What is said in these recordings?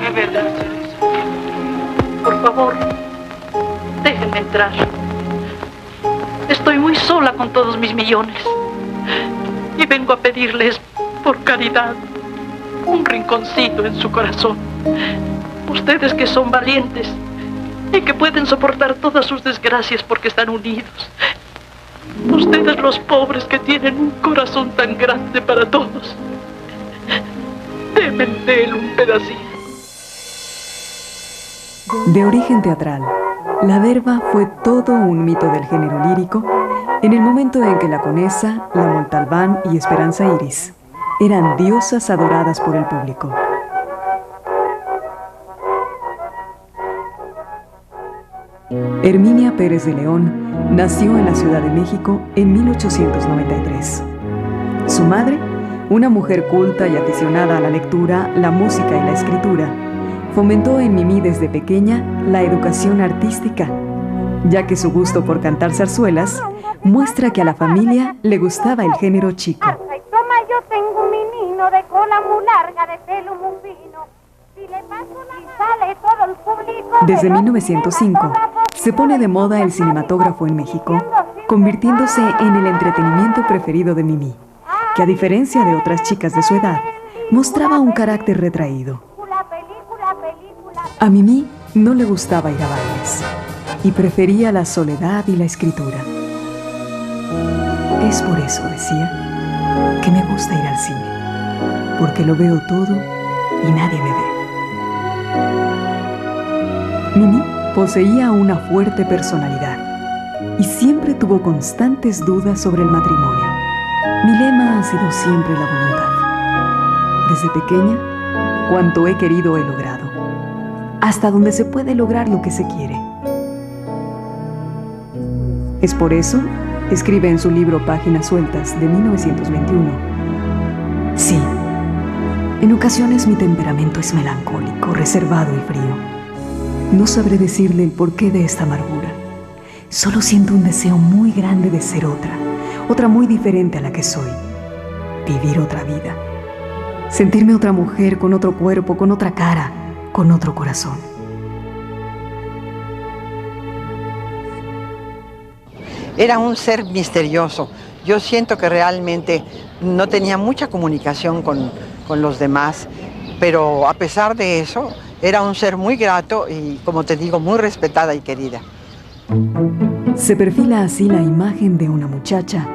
Es verdad, Teresa. Por favor, déjenme entrar. Estoy muy sola con todos mis millones. Y vengo a pedirles, por caridad, un rinconcito en su corazón. Ustedes que son valientes y que pueden soportar todas sus desgracias porque están unidos. Ustedes los pobres que tienen un corazón tan grande para todos. Denme de él un pedacito. De origen teatral, la derba fue todo un mito del género lírico en el momento en que la Conesa, la Montalbán y Esperanza Iris eran diosas adoradas por el público. Herminia Pérez de León nació en la Ciudad de México en 1893. Su madre, una mujer culta y aficionada a la lectura, la música y la escritura, fomentó en Mimí desde pequeña la educación artística, ya que su gusto por cantar zarzuelas muestra que a la familia le gustaba el género chico. Toma, yo tengo un menino de cola muy larga, de pelo muy fino. Si le paso la sale todo el público. Desde 1905 se pone de moda el cinematógrafo en México, convirtiéndose en el entretenimiento preferido de Mimí, que a diferencia de otras chicas de su edad, mostraba un carácter retraído. A Mimí no le gustaba ir a bailes y prefería la soledad y la escritura. Es por eso, decía, que me gusta ir al cine, porque lo veo todo y nadie me ve. Mimí poseía una fuerte personalidad y siempre tuvo constantes dudas sobre el matrimonio. Mi lema ha sido siempre la voluntad. Desde pequeña, cuanto he querido he logrado, hasta donde se puede lograr lo que se quiere. Es por eso, escribe en su libro Páginas Sueltas de 1921. Sí, en ocasiones mi temperamento es melancólico, reservado y frío. No sabré decirle el porqué de esta amargura. Solo siento un deseo muy grande de ser otra muy diferente a la que soy. Vivir otra vida. Sentirme otra mujer con otro cuerpo, con otra cara, con otro corazón. Era un ser misterioso. Yo siento que realmente no tenía mucha comunicación con los demás, pero a pesar de eso, era un ser muy grato y, como te digo, muy respetada y querida. Se perfila así la imagen de una muchacha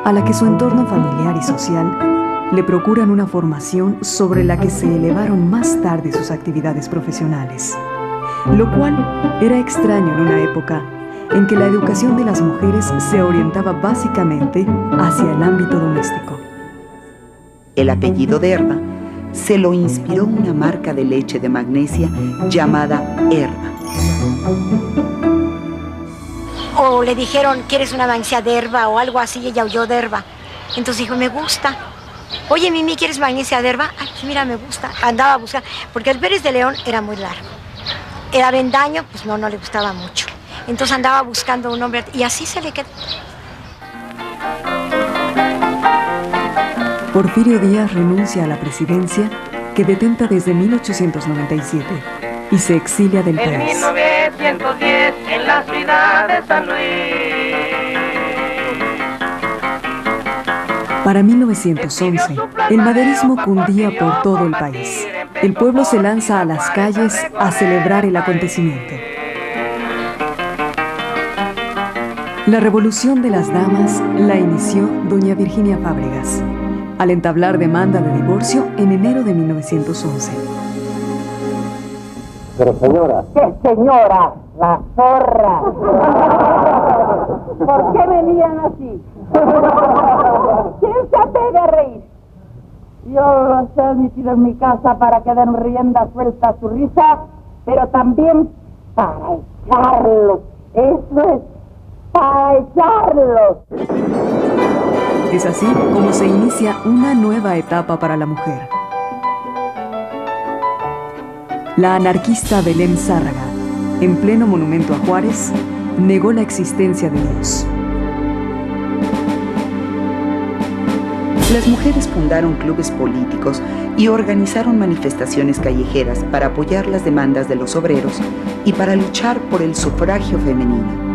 a la que su entorno familiar y social le procuran una formación sobre la que se elevaron más tarde sus actividades profesionales, lo cual era extraño en una época en que la educación de las mujeres se orientaba básicamente hacia el ámbito doméstico. El apellido Derba se lo inspiró una marca de leche de magnesia llamada Herba. O le dijeron, ¿quieres una magnesia de herba o algo así? Y ella oyó de herba. Entonces dijo, me gusta. Oye, Mimi, ¿quieres magnesia de herba? Ay, pues mira, me gusta. Andaba a buscar, porque el Pérez de León era muy largo. El Avendaño, pues no le gustaba mucho. Entonces andaba buscando un hombre y así se le quedó. Porfirio Díaz renuncia a la presidencia que detenta desde 1897 y se exilia del país. En 1910, en la ciudad de San Luis. Para 1911, el maderismo cundía por todo el país. El pueblo se lanza a las calles a celebrar el acontecimiento. La revolución de las damas la inició doña Virginia Fábregas, al entablar demanda de divorcio en enero de 1911. Pero señora... ¡Qué señora! ¡La zorra! ¿Por qué me miran así? ¿Quién se apega a reír? Yo los he admitido en mi casa para que den rienda suelta a su risa, pero también para echarlos. Eso es, para echarlos. Es así como se inicia una nueva etapa para la mujer. La anarquista Belén Zárraga, en pleno monumento a Juárez, negó la existencia de Dios. Las mujeres fundaron clubes políticos y organizaron manifestaciones callejeras para apoyar las demandas de los obreros y para luchar por el sufragio femenino.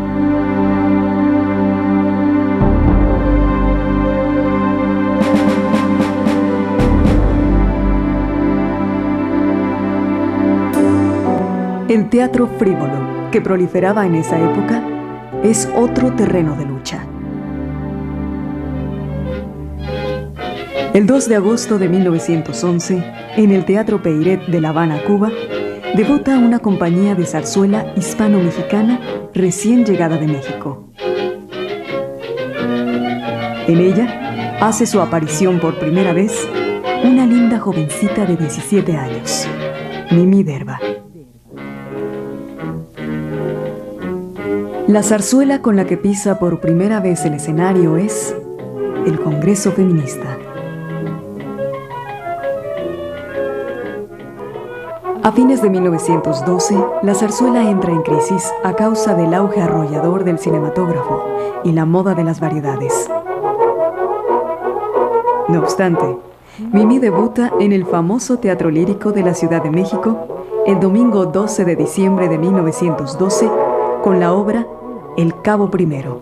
El teatro frívolo, que proliferaba en esa época, es otro terreno de lucha. El 2 de agosto de 1911, en el Teatro Peiret de La Habana, Cuba, debuta una compañía de zarzuela hispano-mexicana recién llegada de México. En ella hace su aparición por primera vez una linda jovencita de 17 años, Mimi Derba. La zarzuela con la que pisa por primera vez el escenario es el Congreso Feminista. A fines de 1912, la zarzuela entra en crisis a causa del auge arrollador del cinematógrafo y la moda de las variedades. No obstante, Mimi debuta en el famoso Teatro Lírico de la Ciudad de México el domingo 12 de diciembre de 1912 con la obra El Cabo Primero.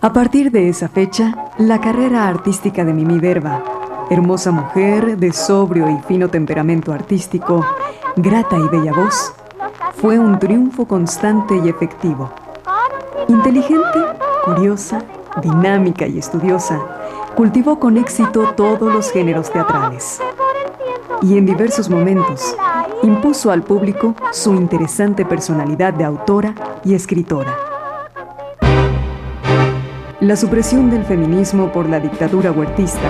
A partir de esa fecha, la carrera artística de Mimi Derba, hermosa mujer de sobrio y fino temperamento artístico, grata y bella voz, fue un triunfo constante y efectivo. Inteligente, curiosa, dinámica y estudiosa, cultivó con éxito todos los géneros teatrales. Y en diversos momentos, impuso al público su interesante personalidad de autora y escritora. La supresión del feminismo por la dictadura huertista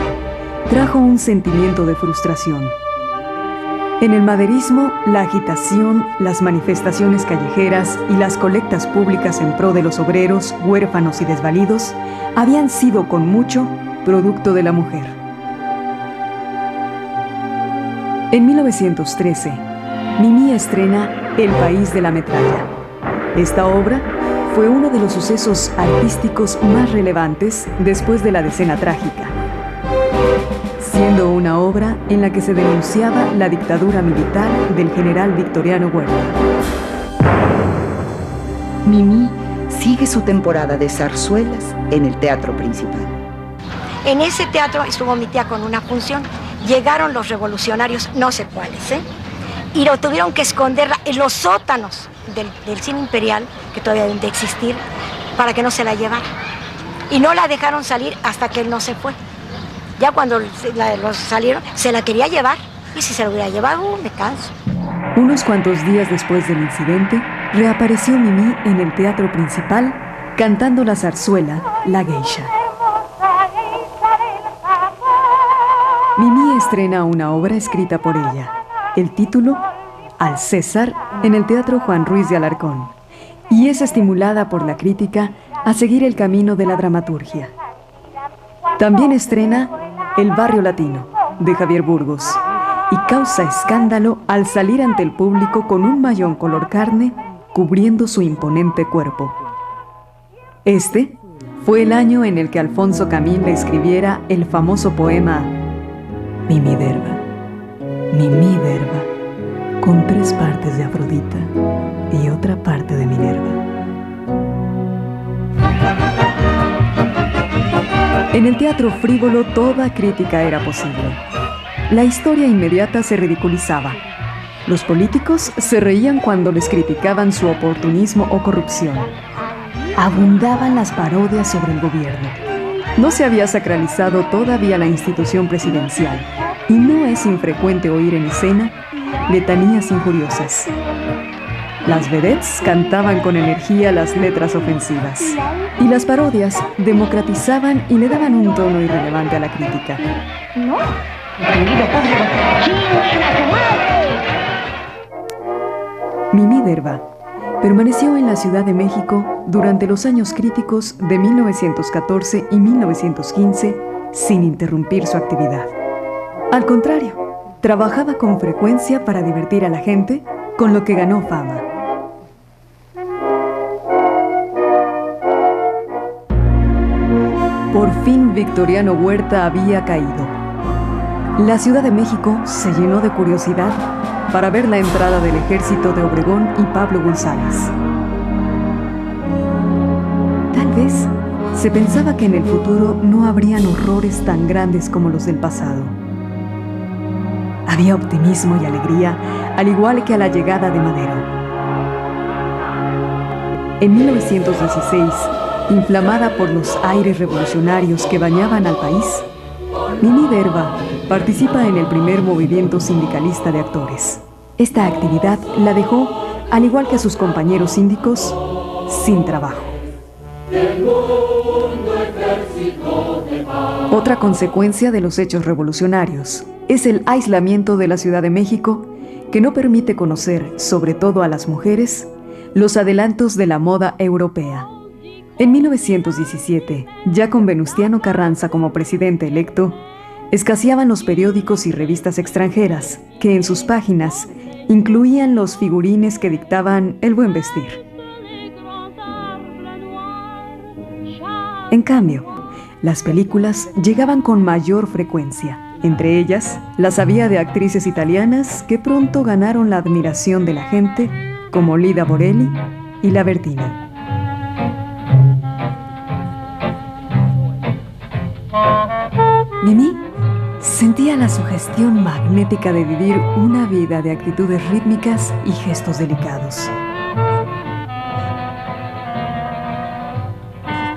trajo un sentimiento de frustración. En el maderismo, la agitación, las manifestaciones callejeras y las colectas públicas en pro de los obreros, huérfanos y desvalidos habían sido con mucho producto de la mujer. En 1913, Mimi estrena El País de la Metralla. Esta obra fue uno de los sucesos artísticos más relevantes después de la Decena Trágica, siendo una obra en la que se denunciaba la dictadura militar del general Victoriano Huerta. Mimi sigue su temporada de zarzuelas en el Teatro Principal. En ese teatro estuvo mi tía con una función. Llegaron los revolucionarios, no sé cuáles, y lo tuvieron que esconderla en los sótanos del cine imperial, que todavía deben de existir, para que no se la llevara. Y no la dejaron salir hasta que él no se fue. Ya cuando los salieron, se la quería llevar, y si se la hubiera llevado, me canso. Unos cuantos días después del incidente, reapareció Mimi en el Teatro Principal cantando la zarzuela La Geisha. Mimi estrena una obra escrita por ella. El título, Al César, en el Teatro Juan Ruiz de Alarcón, y es estimulada por la crítica a seguir el camino de la dramaturgia. También estrena El Barrio Latino, de Javier Burgos, y causa escándalo al salir ante el público con un mayón color carne cubriendo su imponente cuerpo. Este fue el año en el que Alfonso Camín le escribiera el famoso poema Mimi Derba, con 3 partes de Afrodita y otra parte de Minerva. En el teatro frívolo toda crítica era posible. La historia inmediata se ridiculizaba. Los políticos se reían cuando les criticaban su oportunismo o corrupción. Abundaban las parodias sobre el gobierno. No se había sacralizado todavía la institución presidencial y no es infrecuente oír en escena letanías injuriosas. Las vedettes cantaban con energía las letras ofensivas y las parodias democratizaban y le daban un tono irrelevante a la crítica. Mimi Derba permaneció en la Ciudad de México durante los años críticos de 1914 y 1915 sin interrumpir su actividad. Al contrario, trabajaba con frecuencia para divertir a la gente, con lo que ganó fama. Por fin Victoriano Huerta había caído. La Ciudad de México se llenó de curiosidad para ver la entrada del ejército de Obregón y Pablo González. Tal vez se pensaba que en el futuro no habrían horrores tan grandes como los del pasado. Había optimismo y alegría, al igual que a la llegada de Madero. En 1916, inflamada por los aires revolucionarios que bañaban al país, Mimi Derba participa en el primer movimiento sindicalista de actores. Esta actividad la dejó, al igual que a sus compañeros síndicos, sin trabajo. Otra consecuencia de los hechos revolucionarios es el aislamiento de la Ciudad de México, que no permite conocer, sobre todo a las mujeres, los adelantos de la moda europea. En 1917, ya con Venustiano Carranza como presidente electo, escaseaban los periódicos y revistas extranjeras, que en sus páginas incluían los figurines que dictaban el buen vestir. En cambio, las películas llegaban con mayor frecuencia. Entre ellas, las había de actrices italianas que pronto ganaron la admiración de la gente, como Lida Borelli y La Bertini. Mimi sentía la sugestión magnética de vivir una vida de actitudes rítmicas y gestos delicados.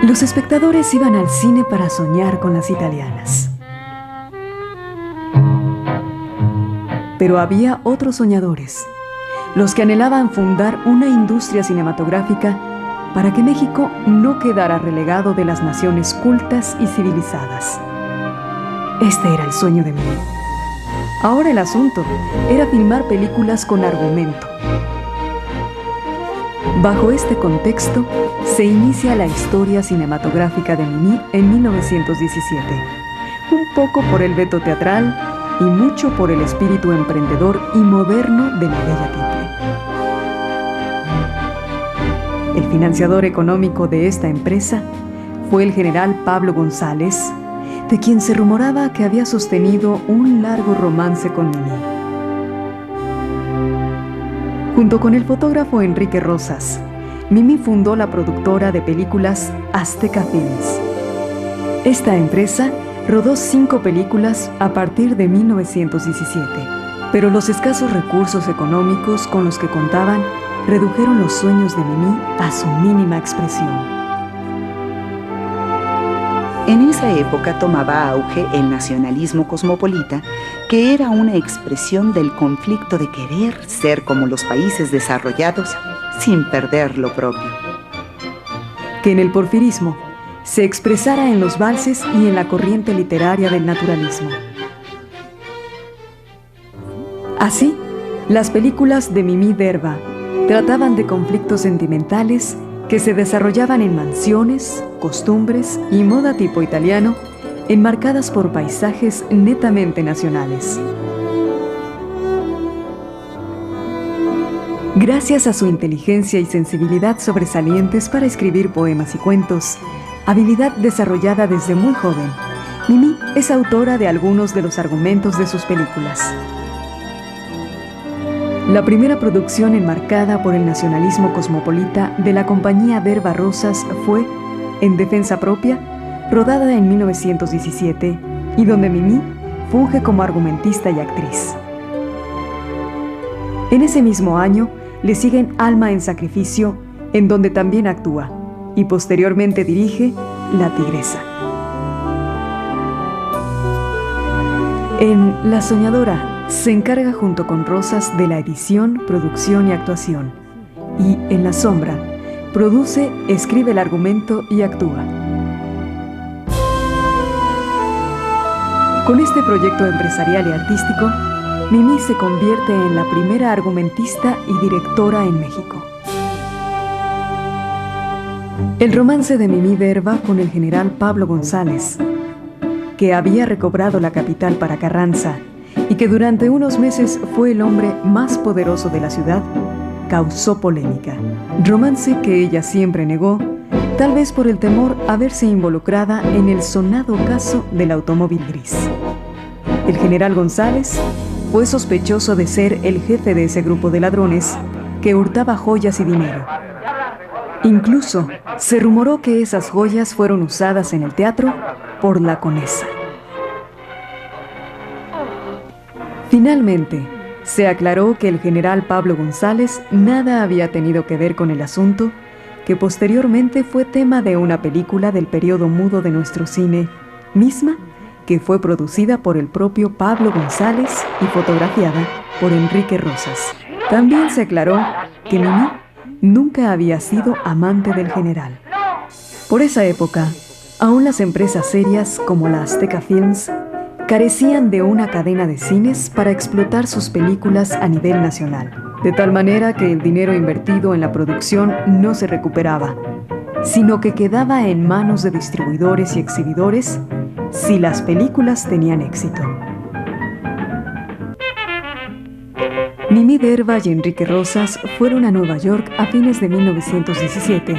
Los espectadores iban al cine para soñar con las italianas. Pero había otros soñadores, los que anhelaban fundar una industria cinematográfica para que México no quedara relegado de las naciones cultas y civilizadas. Este era el sueño de Mimi. Ahora el asunto era filmar películas con argumento. Bajo este contexto, se inicia la historia cinematográfica de Mimi en 1917, un poco por el veto teatral y mucho por el espíritu emprendedor y moderno de la bella Tiple. El financiador económico de esta empresa fue el general Pablo González, de quien se rumoraba que había sostenido un largo romance con Mimi. Junto con el fotógrafo Enrique Rosas, Mimi fundó la productora de películas Azteca Films. Esta empresa rodó 5 películas a partir de 1917, pero los escasos recursos económicos con los que contaban redujeron los sueños de Mimi a su mínima expresión. En esa época tomaba auge el nacionalismo cosmopolita, que era una expresión del conflicto de querer ser como los países desarrollados sin perder lo propio. Que en el porfirismo se expresara en los valses y en la corriente literaria del naturalismo. Así, las películas de Mimi Derba trataban de conflictos sentimentales que se desarrollaban en mansiones, costumbres y moda tipo italiano, enmarcadas por paisajes netamente nacionales. Gracias a su inteligencia y sensibilidad sobresalientes para escribir poemas y cuentos, habilidad desarrollada desde muy joven, Mimi es autora de algunos de los argumentos de sus películas. La primera producción enmarcada por el nacionalismo cosmopolita de la compañía Derba Rosas fue En Defensa Propia, rodada en 1917, y donde Mimi funge como argumentista y actriz. En ese mismo año le siguen Alma en Sacrificio, en donde también actúa, y posteriormente dirige La Tigresa. En La Soñadora se encarga junto con Rosas de la edición, producción y actuación, y en La Sombra produce, escribe el argumento y actúa. Con este proyecto empresarial y artístico, Mimi se convierte en la primera argumentista y directora en México. El romance de Mimi Derba con el general Pablo González, que había recobrado la capital para Carranza y que durante unos meses fue el hombre más poderoso de la ciudad, causó polémica. Romance que ella siempre negó, tal vez por el temor a verse involucrada en el sonado caso del automóvil gris. El general González fue sospechoso de ser el jefe de ese grupo de ladrones que hurtaba joyas y dinero. Incluso se rumoró que esas joyas fueron usadas en el teatro por la Conesa. Finalmente, se aclaró que el general Pablo González nada había tenido que ver con el asunto, que posteriormente fue tema de una película del periodo mudo de nuestro cine, misma que fue producida por el propio Pablo González y fotografiada por Enrique Rosas. También se aclaró que Mimí nunca había sido amante del general. Por esa época, aún las empresas serias como la Azteca Films carecían de una cadena de cines para explotar sus películas a nivel nacional, de tal manera que el dinero invertido en la producción no se recuperaba, sino que quedaba en manos de distribuidores y exhibidores si las películas tenían éxito. Mimí Derva y Enrique Rosas fueron a Nueva York a fines de 1917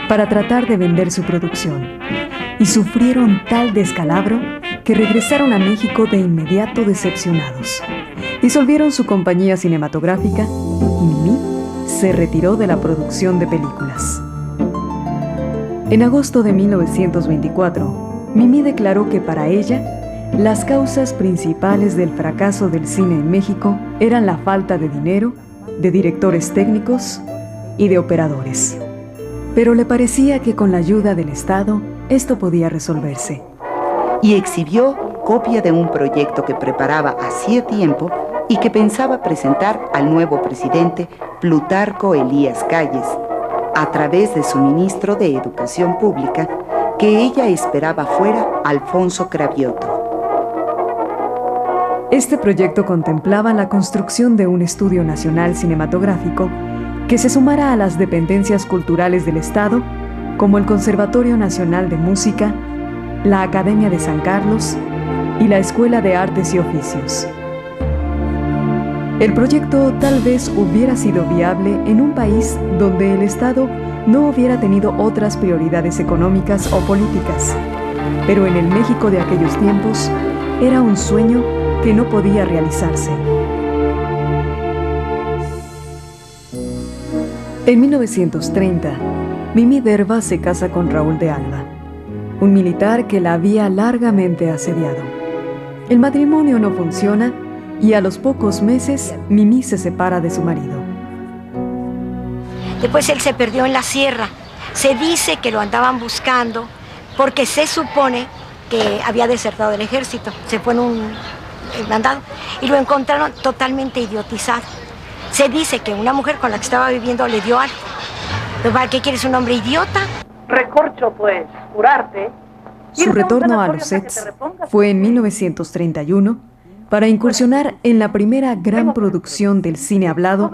para tratar de vender su producción, y sufrieron tal descalabro que regresaron a México de inmediato decepcionados. Disolvieron su compañía cinematográfica y Mimí se retiró de la producción de películas. En agosto de 1924, Mimí declaró que para ella, las causas principales del fracaso del cine en México eran la falta de dinero, de directores técnicos y de operadores. Pero le parecía que con la ayuda del Estado, esto podía resolverse. Y exhibió copia de un proyecto que preparaba hacía tiempo y que pensaba presentar al nuevo presidente Plutarco Elías Calles, a través de su ministro de Educación Pública, que ella esperaba fuera Alfonso Cravioto. Este proyecto contemplaba la construcción de un estudio nacional cinematográfico que se sumara a las dependencias culturales del Estado, como el Conservatorio Nacional de Música, la Academia de San Carlos y la Escuela de Artes y Oficios. El proyecto tal vez hubiera sido viable en un país donde el Estado no hubiera tenido otras prioridades económicas o políticas, pero en el México de aquellos tiempos era un sueño que no podía realizarse. En 1930, Mimí Derva se casa con Raúl de Alba, un militar que la había largamente asediado. El matrimonio no funciona y a los pocos meses Mimí se separa de su marido. Después él se perdió en la sierra. Se dice que lo andaban buscando porque se supone que había desertado del ejército. Se fue en un mandado y lo encontraron totalmente idiotizado. Se dice que una mujer con la que estaba viviendo le dio algo. ¿Pero para qué quieres un hombre idiota? Recorcho, pues, curarte. Su retorno a los sets fue en 1931 para incursionar en la primera gran producción del cine hablado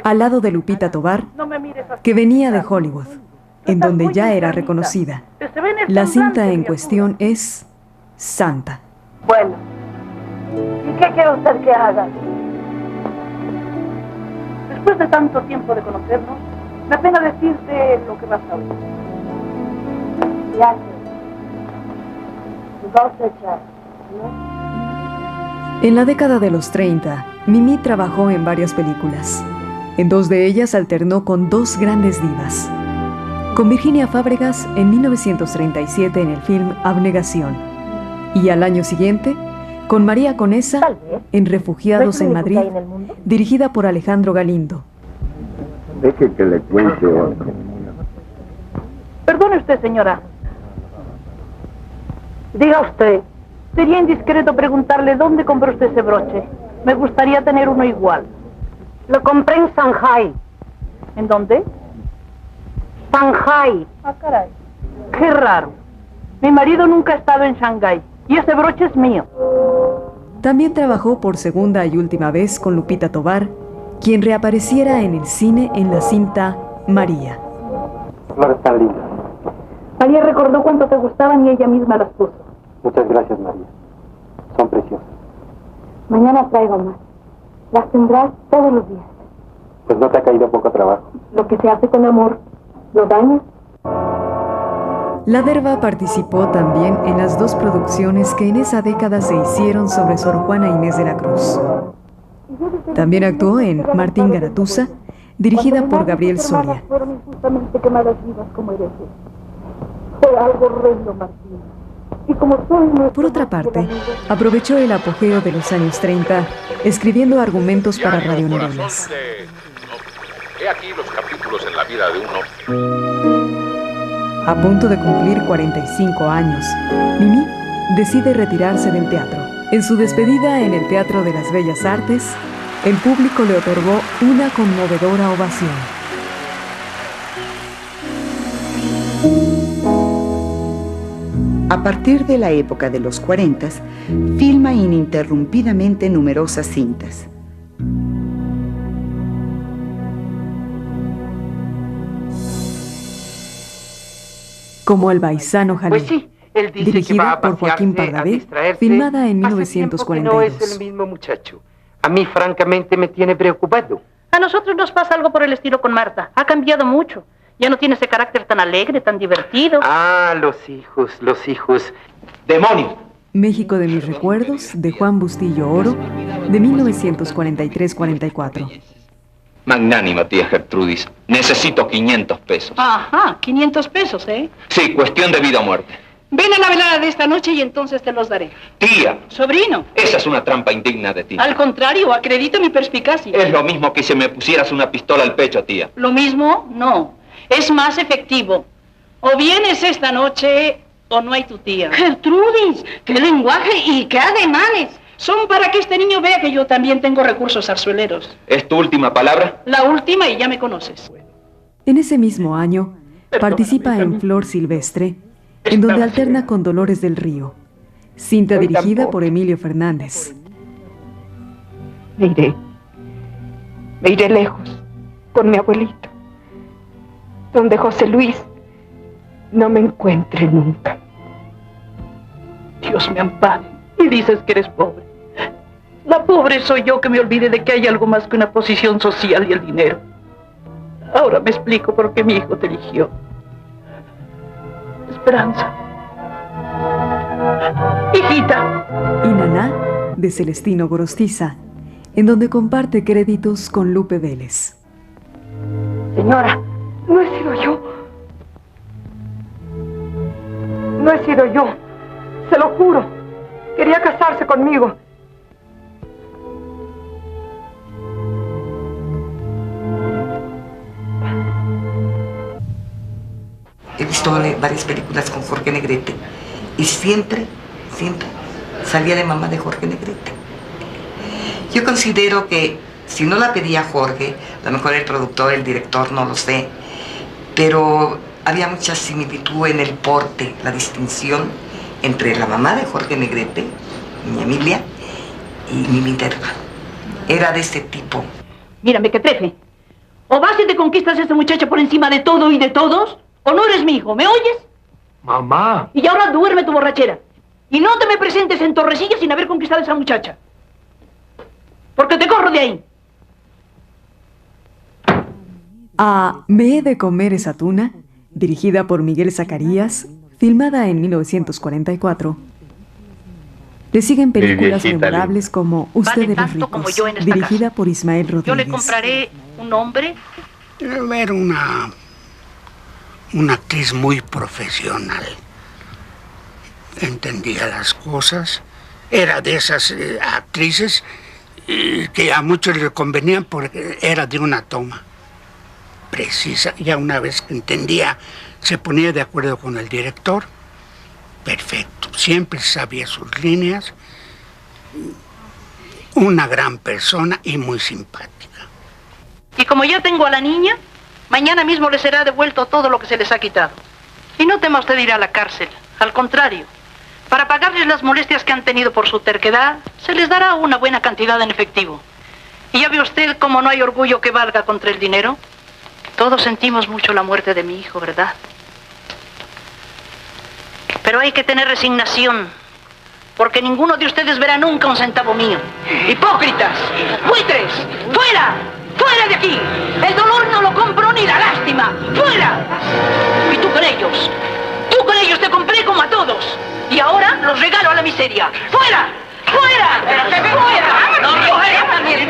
al lado de Lupita Tovar, que venía de Hollywood, en donde ya era reconocida. La cinta en cuestión es Santa. Bueno, ¿y qué quiere usted que haga? Después de tanto tiempo de conocernos, me apena decirte lo que vas a oír. Ya sé. Dos hechas, ¿no? En la década de los 30, Mimí trabajó en varias películas. En dos de ellas alternó con dos grandes divas. Con Virginia Fábregas en 1937 en el film Abnegación. Y al año siguiente, con María Conesa en Refugiados en Madrid, dirigida por Alejandro Galindo. Deje que le cuente otro. Perdone usted, señora. Diga usted, sería indiscreto preguntarle dónde compró usted ese broche. Me gustaría tener uno igual. Lo compré en Shanghai. ¿En dónde? Shanghai. Ah, caray. Qué raro. Mi marido nunca ha estado en Shanghái y ese broche es mío. También trabajó por segunda y última vez con Lupita Tovar, quien reapareciera en el cine en la cinta María. Flores tan lindas. María recordó cuánto te gustaban y ella misma las puso. Muchas gracias, María. Son preciosas. Mañana traigo más. Las tendrás todos los días. Pues no te ha caído poco trabajo. Lo que se hace con amor, ¿lo dañas? La Derba participó también en las 2 producciones que en esa década se hicieron sobre Sor Juana Inés de la Cruz. También actuó en Martín Garatuza, dirigida por Gabriel Soria. Fueron injustamente quemadas vivas como herejes. Fue algo horrendo, Martín. Y como soy nuestro... Por otra parte, aprovechó el apogeo de los años 30, escribiendo argumentos para radionovelas. He aquí los capítulos en la vida de un hombre. A punto de cumplir 45 años, Mimí decide retirarse del teatro. En su despedida en el Teatro de las Bellas Artes, el público le otorgó una conmovedora ovación. A partir de la época de los 40, filma ininterrumpidamente numerosas cintas. Como El Baisano Jalí, Pues sí, él dice que va dirigida a por Joaquín pasearse, a Pardavé, distraerse. filmada en Hace tiempo que no 1942. es el mismo muchacho. A mí, francamente, me tiene preocupado. A nosotros nos pasa algo por el estilo con Marta. Ha cambiado mucho. Ya no tiene ese carácter tan alegre, tan divertido. Ah, los hijos. ¡Demonios! México de mis recuerdos, de Juan Bustillo Oro, de 1943-44. Magnánima, tía Gertrudis. Necesito 500 pesos. Ajá, 500 pesos, ¿eh? Sí, cuestión de vida o muerte. Ven a la velada de esta noche y entonces te los daré. Tía, Sobrino. esa es una trampa indigna de ti. Al contrario, acredito mi perspicacia. Es lo mismo que si me pusieras una pistola al pecho, tía. Lo mismo, no. Es más efectivo. O vienes esta noche o no hay tu tía. Gertrudis, qué lenguaje y qué ademanes. Son para que este niño vea que yo también tengo recursos zarzueleros. ¿Es tu última palabra? La última y ya me conoces. En ese mismo año, participa en Flor Silvestre, en donde alterna con Dolores del Río, cinta dirigida por Emilio Fernández. Me iré lejos, con mi abuelito, donde José Luis no me encuentre nunca. Dios me ampare. Y dices que eres pobre. La pobre soy yo que me olvide de que hay algo más que una posición social y el dinero. Ahora me explico por qué mi hijo te eligió. Esperanza. Hijita. Y Naná, de Celestino Gorostiza, en donde comparte créditos con Lupe Vélez. Señora, no he sido yo. No he sido yo. Se lo juro. Quería casarse conmigo. He visto varias películas con Jorge Negrete y siempre salía de mamá de Jorge Negrete. Yo considero que si no la pedía Jorge, a lo mejor el productor, el director, no lo sé, pero había mucha similitud en el porte, la distinción entre la mamá de Jorge Negrete, mi Emilia, y Mimí Derba. Era de ese tipo. Mírame, que trefe. O vas y te conquistas a esa muchacha por encima de todo y de todos, o no eres mi hijo, ¿me oyes? Mamá. Y ahora duerme tu borrachera. Y no te me presentes en Torrecilla sin haber conquistado a esa muchacha. Porque te corro de ahí. A Me he de comer esa tuna, dirigida por Miguel Zacarías, filmada en 1944. Le siguen películas memorables como Usted de los ricos, dirigida por Ismael Rodríguez. Yo le compraré un hombre. Era una actriz muy profesional. Entendía las cosas. Era de esas actrices que a muchos les convenían porque era de una toma precisa. Ya una vez que entendía, se ponía de acuerdo con el director. Perfecto. Siempre sabía sus líneas. Una gran persona y muy simpática. Y como ya tengo a la niña, mañana mismo le será devuelto todo lo que se les ha quitado. Y no tema usted ir a la cárcel. Al contrario, para pagarles las molestias que han tenido por su terquedad, se les dará una buena cantidad en efectivo. Y ya ve usted cómo no hay orgullo que valga contra el dinero. Todos sentimos mucho la muerte de mi hijo, ¿verdad? Pero hay que tener resignación, porque ninguno de ustedes verá nunca un centavo mío. ¡Hipócritas! ¡Buitres! ¡Fuera! ¡Fuera de aquí! El dolor no lo compro ni la lástima. ¡Fuera! Y tú con ellos. Tú con traté como a todos. Y ahora los regalo a la miseria. ¡Fuera! ¡Fuera! ¡Fuera! ¡No, fuera también!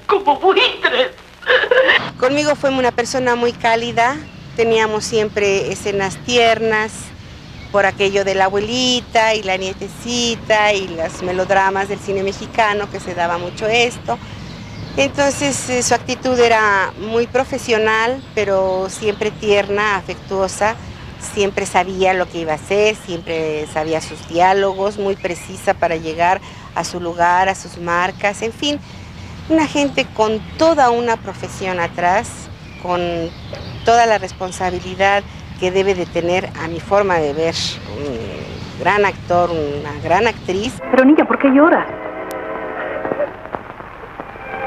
¡Como buitres! Conmigo fue una persona muy cálida. Teníamos siempre escenas tiernas por aquello de la abuelita y la nietecita y los melodramas del cine mexicano, que se daba mucho esto. Entonces su actitud era muy profesional, pero siempre tierna, afectuosa. Siempre sabía lo que iba a hacer, siempre sabía sus diálogos, muy precisa para llegar a su lugar, a sus marcas, en fin. Una gente con toda una profesión atrás, con toda la responsabilidad que debe de tener, a mi forma de ver, un gran actor, una gran actriz. Pero niña, ¿por qué lloras?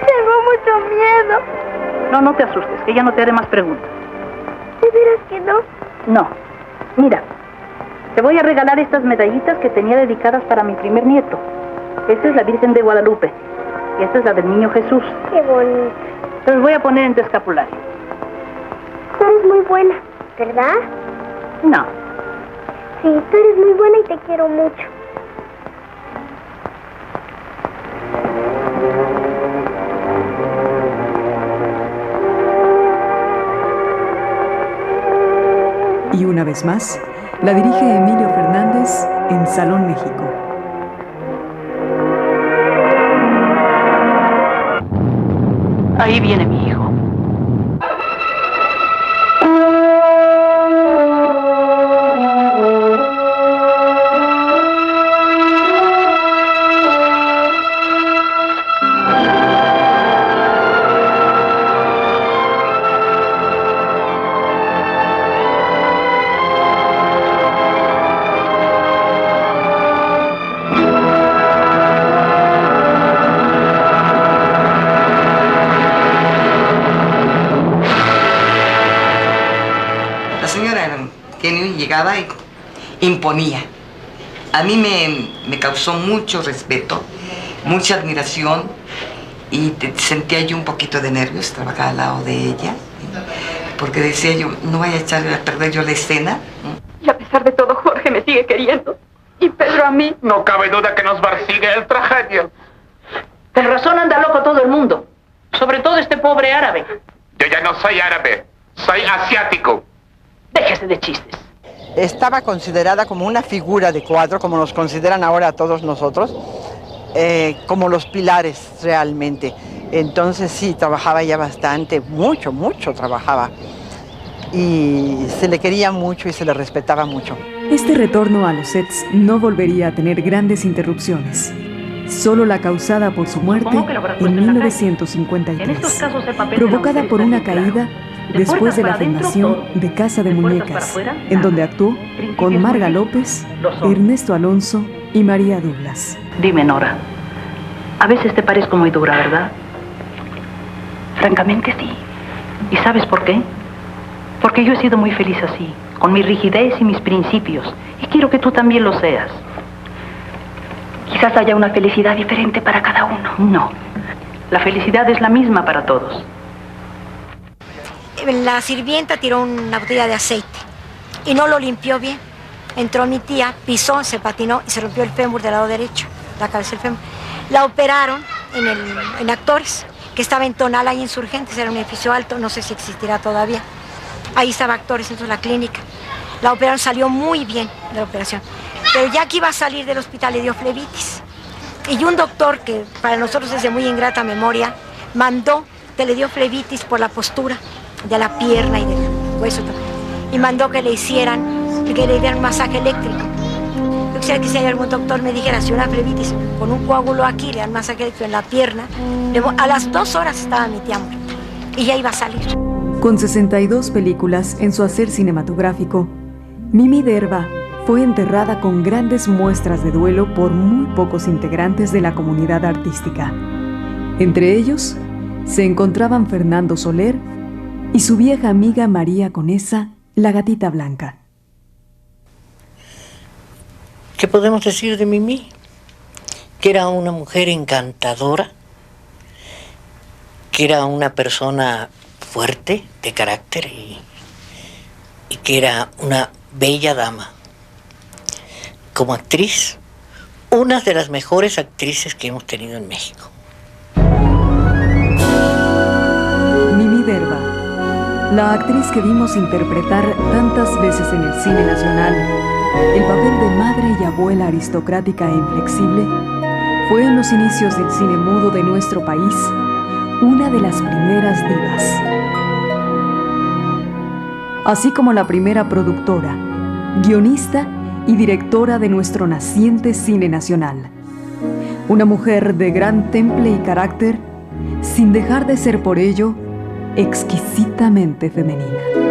Tengo mucho miedo. No, no te asustes, que ya no te haré más preguntas. ¿De veras que no? No. Mira, te voy a regalar estas medallitas que tenía dedicadas para mi primer nieto. Esta es la Virgen de Guadalupe y esta es la del Niño Jesús. Qué bonito. Te los voy a poner en tu escapulario. Tú eres muy buena, ¿verdad? No. Sí, tú eres muy buena y te quiero mucho. Y una vez más, la dirige Emilio Fernández en Salón México. Ahí viene mi hijo. Llegaba y imponía. A mí me causó mucho respeto, mucha admiración y sentía yo un poquito de nervios trabajar al lado de ella, porque decía yo, no vaya a echar a perder yo la escena. Y a pesar de todo, Jorge me sigue queriendo. Y Pedro a mí. No cabe duda que nos persigue el tragedia. Con razón anda loco todo el mundo. Sobre todo este pobre árabe. Yo ya no soy árabe, soy asiático. Déjese de chistes. Estaba considerada como una figura de cuadro, como nos consideran ahora a todos nosotros, como los pilares realmente. Entonces sí, trabajaba ya bastante, mucho trabajaba. Y se le quería mucho y se le respetaba mucho. Este retorno a los sets no volvería a tener grandes interrupciones. Solo la causada por su muerte en 1953, provocada por una caída después de la filmación de Casa de Muñecas, en donde actuó con Marga López, Ernesto Alonso y María Douglas. Dime, Nora, a veces te parezco muy dura, ¿verdad? Francamente sí. ¿Y sabes por qué? Porque yo he sido muy feliz así, con mi rigidez y mis principios, y quiero que tú también lo seas. Quizás haya una felicidad diferente para cada uno. No, la felicidad es la misma para todos. La sirvienta tiró una botella de aceite y no lo limpió bien. Entró mi tía, pisó, se patinó y se rompió el fémur del lado derecho, la cabeza del fémur. La operaron en Actores, que estaba en Tonala y Insurgentes, era un edificio alto, no sé si existirá todavía. Ahí estaba Actores, entonces la clínica. La operaron, salió muy bien de la operación. Pero ya que iba a salir del hospital le dio flebitis. Y un doctor, que para nosotros es de muy ingrata memoria, mandó que le dio flebitis por la postura de la pierna y del hueso. Y mandó que le dieran un masaje eléctrico. Yo quisiera que si hay algún doctor me dijera, si una flebitis con un coágulo aquí, le dan masaje eléctrico en la pierna. A las 2 horas estaba mi tía muerta y ya iba a salir. Con 62 películas en su hacer cinematográfico, Mimi Derba fue enterrada con grandes muestras de duelo por muy pocos integrantes de la comunidad artística. Entre ellos se encontraban Fernando Soler y su vieja amiga María Conesa, la gatita blanca. ¿Qué podemos decir de Mimi? Que era una mujer encantadora, que era una persona fuerte, de carácter, y que era una bella dama. Como actriz, una de las mejores actrices que hemos tenido en México. Mimi Derba, la actriz que vimos interpretar tantas veces en el cine nacional el papel de madre y abuela aristocrática e inflexible, fue en los inicios del cine mudo de nuestro país una de las primeras divas. Así como la primera productora, guionista y directora de nuestro naciente cine nacional. Una mujer de gran temple y carácter, sin dejar de ser por ello exquisitamente femenina.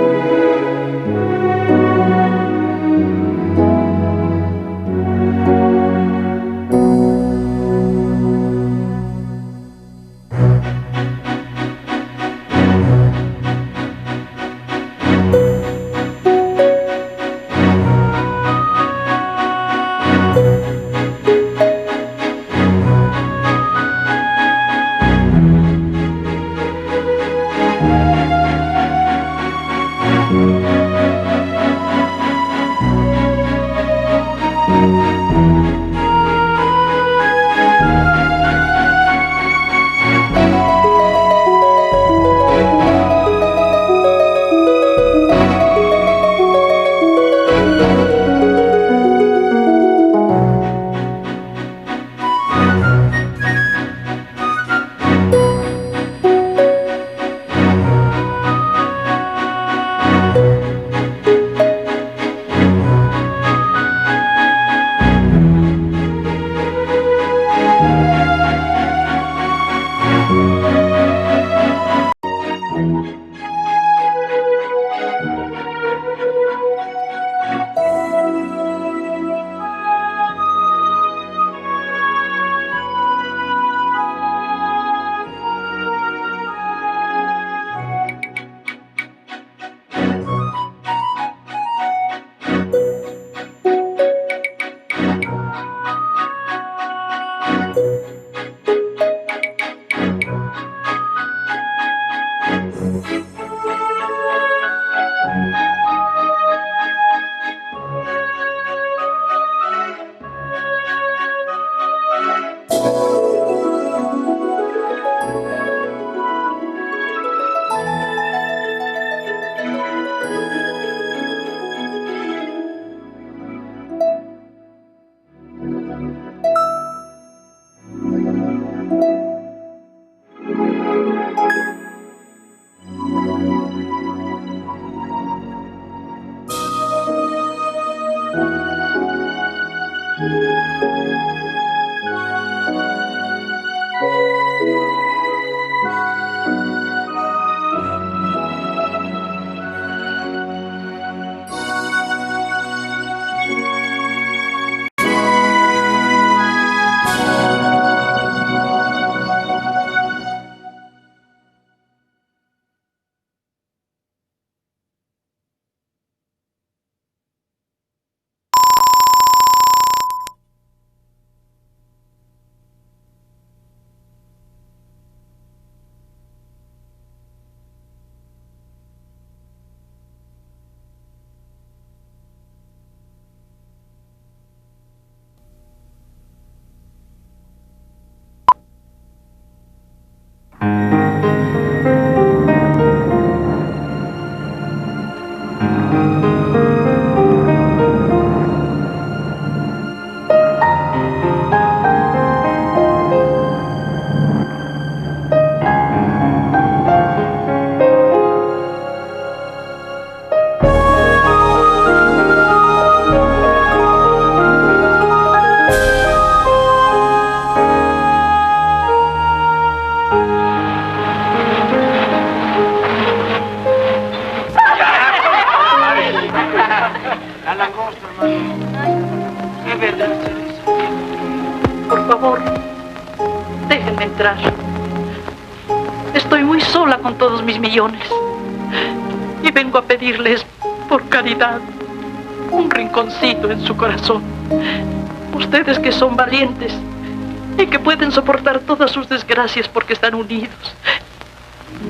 Por favor, déjenme entrar. Estoy muy sola con todos mis millones. Y vengo a pedirles, por caridad, un rinconcito en su corazón. Ustedes que son valientes y que pueden soportar todas sus desgracias porque están unidos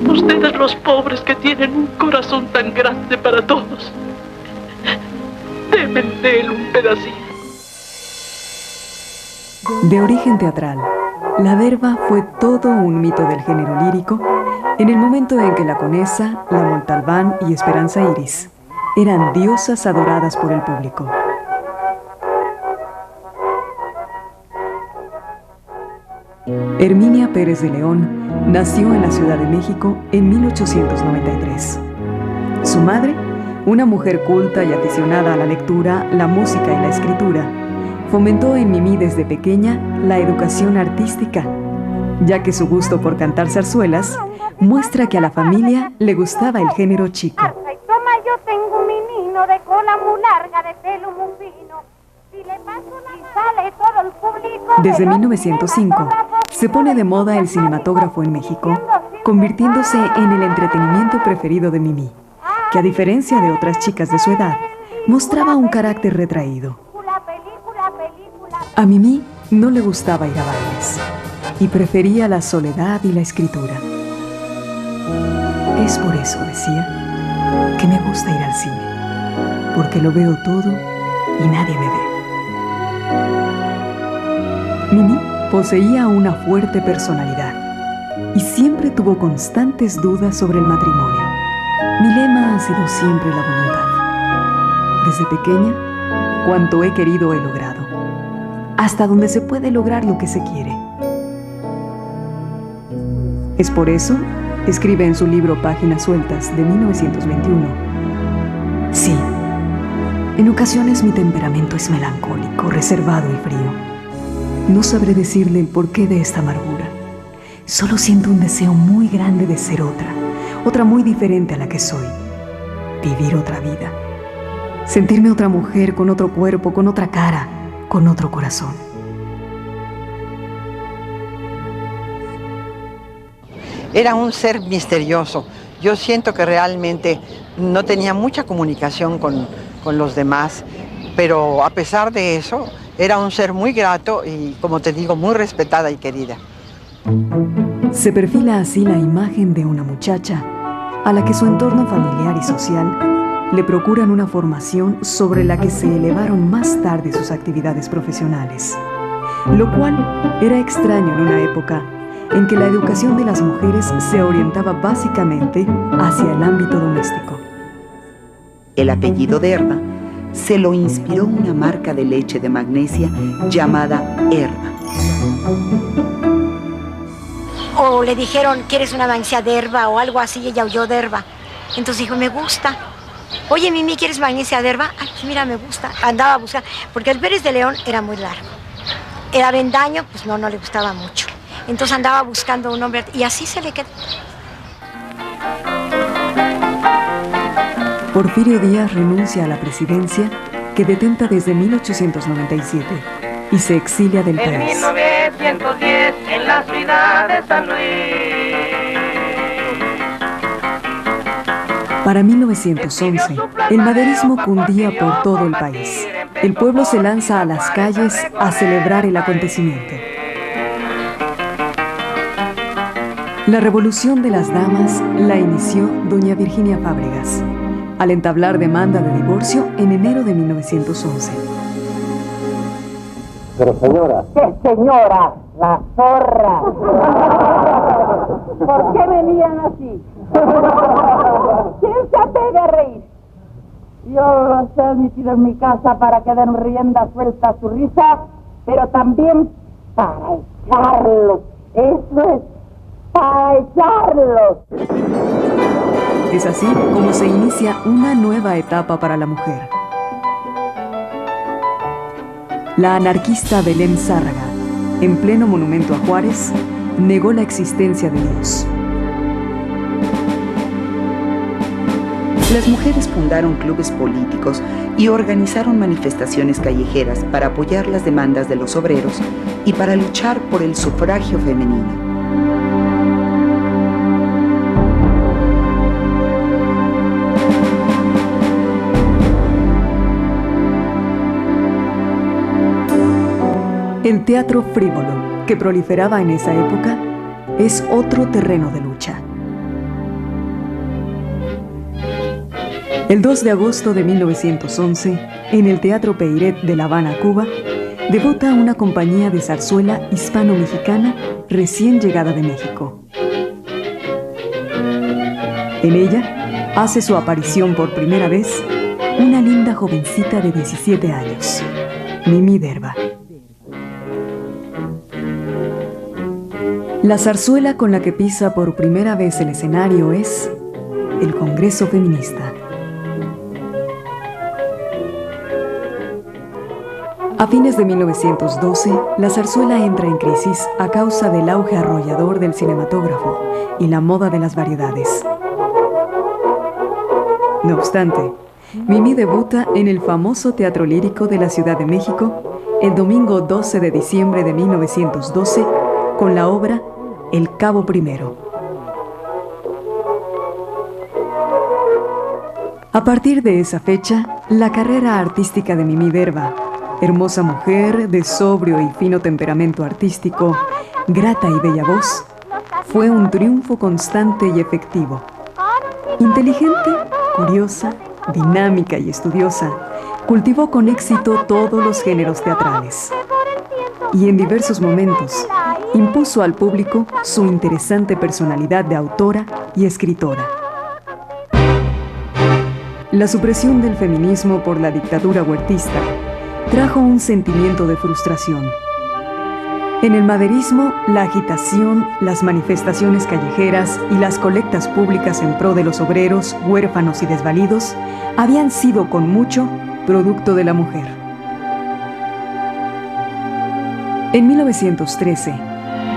Ustedes los pobres que tienen un corazón tan grande para todos, denme de él un pedacito. De origen teatral, la derba fue todo un mito del género lírico en el momento en que la Conesa, la Montalbán y Esperanza Iris eran diosas adoradas por el público. Herminia Pérez de León nació en la Ciudad de México en 1893. Su madre, una mujer culta y aficionada a la lectura, la música y la escritura, fomentó en Mimí desde pequeña la educación artística, ya que su gusto por cantar zarzuelas muestra que a la familia le gustaba el género chico. Toma, yo tengo un menino de cola muy larga, de pelo muy fino. Si le paso una sale todo el público. Desde 1905 se pone de moda el cinematógrafo en México, convirtiéndose en el entretenimiento preferido de Mimí, que a diferencia de otras chicas de su edad, mostraba un carácter retraído. A Mimí no le gustaba ir a bailes y prefería la soledad y la escritura. Es por eso, decía, que me gusta ir al cine, porque lo veo todo y nadie me ve. Mimí poseía una fuerte personalidad y siempre tuvo constantes dudas sobre el matrimonio. Mi lema ha sido siempre la voluntad. Desde pequeña, cuanto he querido he logrado, hasta donde se puede lograr lo que se quiere. Es por eso, escribe en su libro Páginas Sueltas de 1921. Sí, en ocasiones mi temperamento es melancólico, reservado y frío. No sabré decirle el porqué de esta amargura. Solo siento un deseo muy grande de ser otra muy diferente a la que soy. Vivir otra vida. Sentirme otra mujer con otro cuerpo, con otra cara, con otro corazón. Era un ser misterioso. Yo siento que realmente no tenía mucha comunicación con los demás, pero a pesar de eso, era un ser muy grato y, como te digo, muy respetada y querida. Se perfila así la imagen de una muchacha a la que su entorno familiar y social le procuran una formación sobre la que se elevaron más tarde sus actividades profesionales, lo cual era extraño en una época en que la educación de las mujeres se orientaba básicamente hacia el ámbito doméstico. El apellido Derba se lo inspiró una marca de leche de magnesia llamada Herba. O le dijeron, ¿quieres una magnesia derba o algo así? Y ella oyó derba. Entonces dijo, me gusta. Oye, Mimí, ¿quieres magnesia derba? Ay, pues mira, me gusta. Andaba a buscar, porque el Pérez de León era muy largo. El Avendaño, pues no le gustaba mucho. Entonces andaba buscando un hombre y así se le quedó. Porfirio Díaz renuncia a la presidencia que detenta desde 1897 y se exilia del país. En 1910 en la ciudad de San Luis. Para 1911, el maderismo cundía por todo el país. El pueblo se lanza a las calles a celebrar el acontecimiento. La revolución de las damas la inició doña Virginia Fábregas, al entablar demanda de divorcio en enero de 1911. Pero señora... ¡Qué señora! ¡La zorra! ¿Por qué me miran así? ¿Quién se apega a reír? Yo los he admitido en mi casa para que den rienda suelta a su risa, pero también para echarlos. Eso es, para echarlos. Es así como se inicia una nueva etapa para la mujer. La anarquista Belén Zárraga, en pleno monumento a Juárez, negó la existencia de Dios. Las mujeres fundaron clubes políticos y organizaron manifestaciones callejeras para apoyar las demandas de los obreros y para luchar por el sufragio femenino. El teatro frívolo, que proliferaba en esa época, es otro terreno de lucha. El 2 de agosto de 1911, en el Teatro Peiret de La Habana, Cuba, debuta una compañía de zarzuela hispano-mexicana recién llegada de México. En ella hace su aparición por primera vez una linda jovencita de 17 años, Mimi Derba. La zarzuela con la que pisa por primera vez el escenario es el Congreso Feminista. A fines de 1912, la zarzuela entra en crisis a causa del auge arrollador del cinematógrafo y la moda de las variedades. No obstante, Mimi debuta en el famoso Teatro Lírico de la Ciudad de México el domingo 12 de diciembre de 1912 con la obra El Cabo Primero. A partir de esa fecha, la carrera artística de Mimi Derba, hermosa mujer de sobrio y fino temperamento artístico, grata y bella voz, fue un triunfo constante y efectivo. Inteligente, curiosa, dinámica y estudiosa, cultivó con éxito todos los géneros teatrales. Y en diversos momentos, impuso al público su interesante personalidad de autora y escritora. La supresión del feminismo por la dictadura huertista trajo un sentimiento de frustración. En el maderismo, la agitación, las manifestaciones callejeras y las colectas públicas en pro de los obreros, huérfanos y desvalidos habían sido con mucho producto de la mujer. En 1913,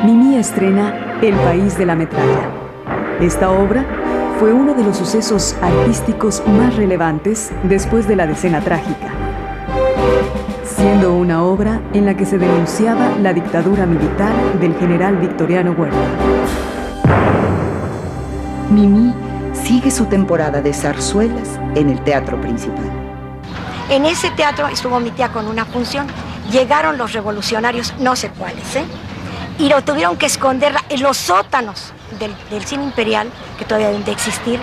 Mimi estrena El País de la Metralla. Esta obra fue uno de los sucesos artísticos más relevantes después de la Decena Trágica, siendo una obra en la que se denunciaba la dictadura militar del general Victoriano Huerta. Mimi sigue su temporada de zarzuelas en el Teatro Principal. En ese teatro estuvo mi tía con una función. Llegaron los revolucionarios, no sé cuáles, y lo tuvieron que esconderla en los sótanos del cine imperial, que todavía deben de existir,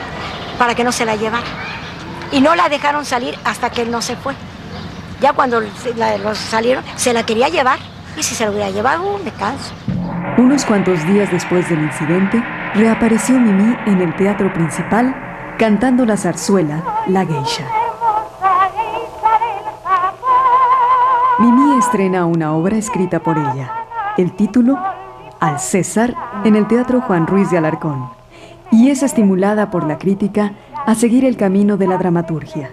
para que no se la llevara. Y no la dejaron salir hasta que él no se fue. Ya cuando los salieron, se la quería llevar. Y si se la hubiera llevado, me canso. Unos cuantos días después del incidente, reapareció Mimi en el Teatro Principal cantando la zarzuela La Geisha. Mimi estrena una obra escrita por ella. El título, Al César, en el Teatro Juan Ruiz de Alarcón, y es estimulada por la crítica a seguir el camino de la dramaturgia.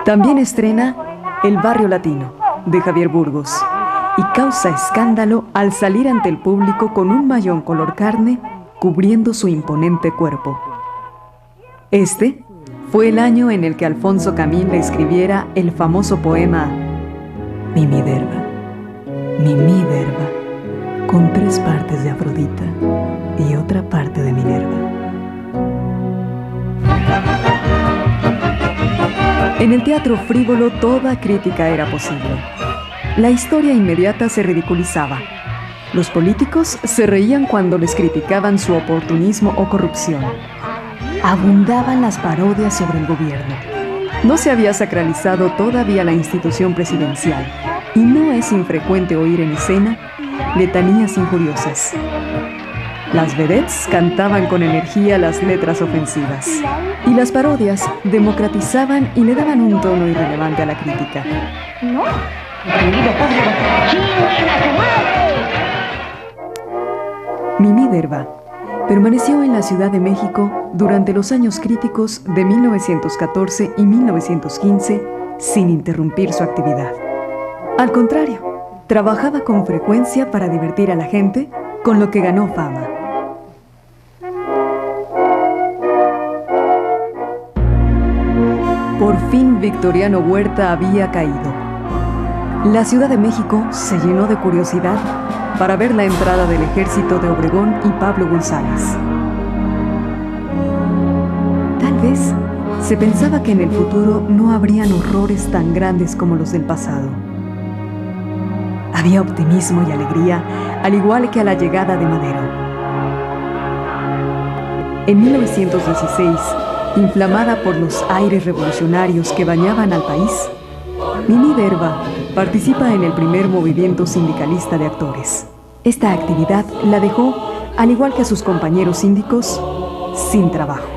También estrena El Barrio Latino, de Javier Burgos, y causa escándalo al salir ante el público con un mayón color carne cubriendo su imponente cuerpo. Este fue el año en el que Alfonso Camín le escribiera el famoso poema Mimi Derba, con 3 partes de Afrodita y otra parte de Minerva. En el teatro frívolo toda crítica era posible. La historia inmediata se ridiculizaba. Los políticos se reían cuando les criticaban su oportunismo o corrupción. Abundaban las parodias sobre el gobierno. No se había sacralizado todavía la institución presidencial y no es infrecuente oír en escena letanías injuriosas. Las vedettes cantaban con energía las letras ofensivas y las parodias democratizaban y le daban un tono irrelevante a la crítica. Mimi Derba permaneció en la Ciudad de México durante los años críticos de 1914 y 1915 sin interrumpir su actividad. Al contrario, trabajaba con frecuencia para divertir a la gente, con lo que ganó fama. Por fin Victoriano Huerta había caído. La Ciudad de México se llenó de curiosidad para ver la entrada del ejército de Obregón y Pablo González. Tal vez se pensaba que en el futuro no habrían horrores tan grandes como los del pasado. Había optimismo y alegría, al igual que a la llegada de Madero. En 1916, Inflamada por los aires revolucionarios que bañaban al país, Mimi Derba participa en el primer movimiento sindicalista de actores. Esta actividad la dejó, al igual que a sus compañeros síndicos, sin trabajo.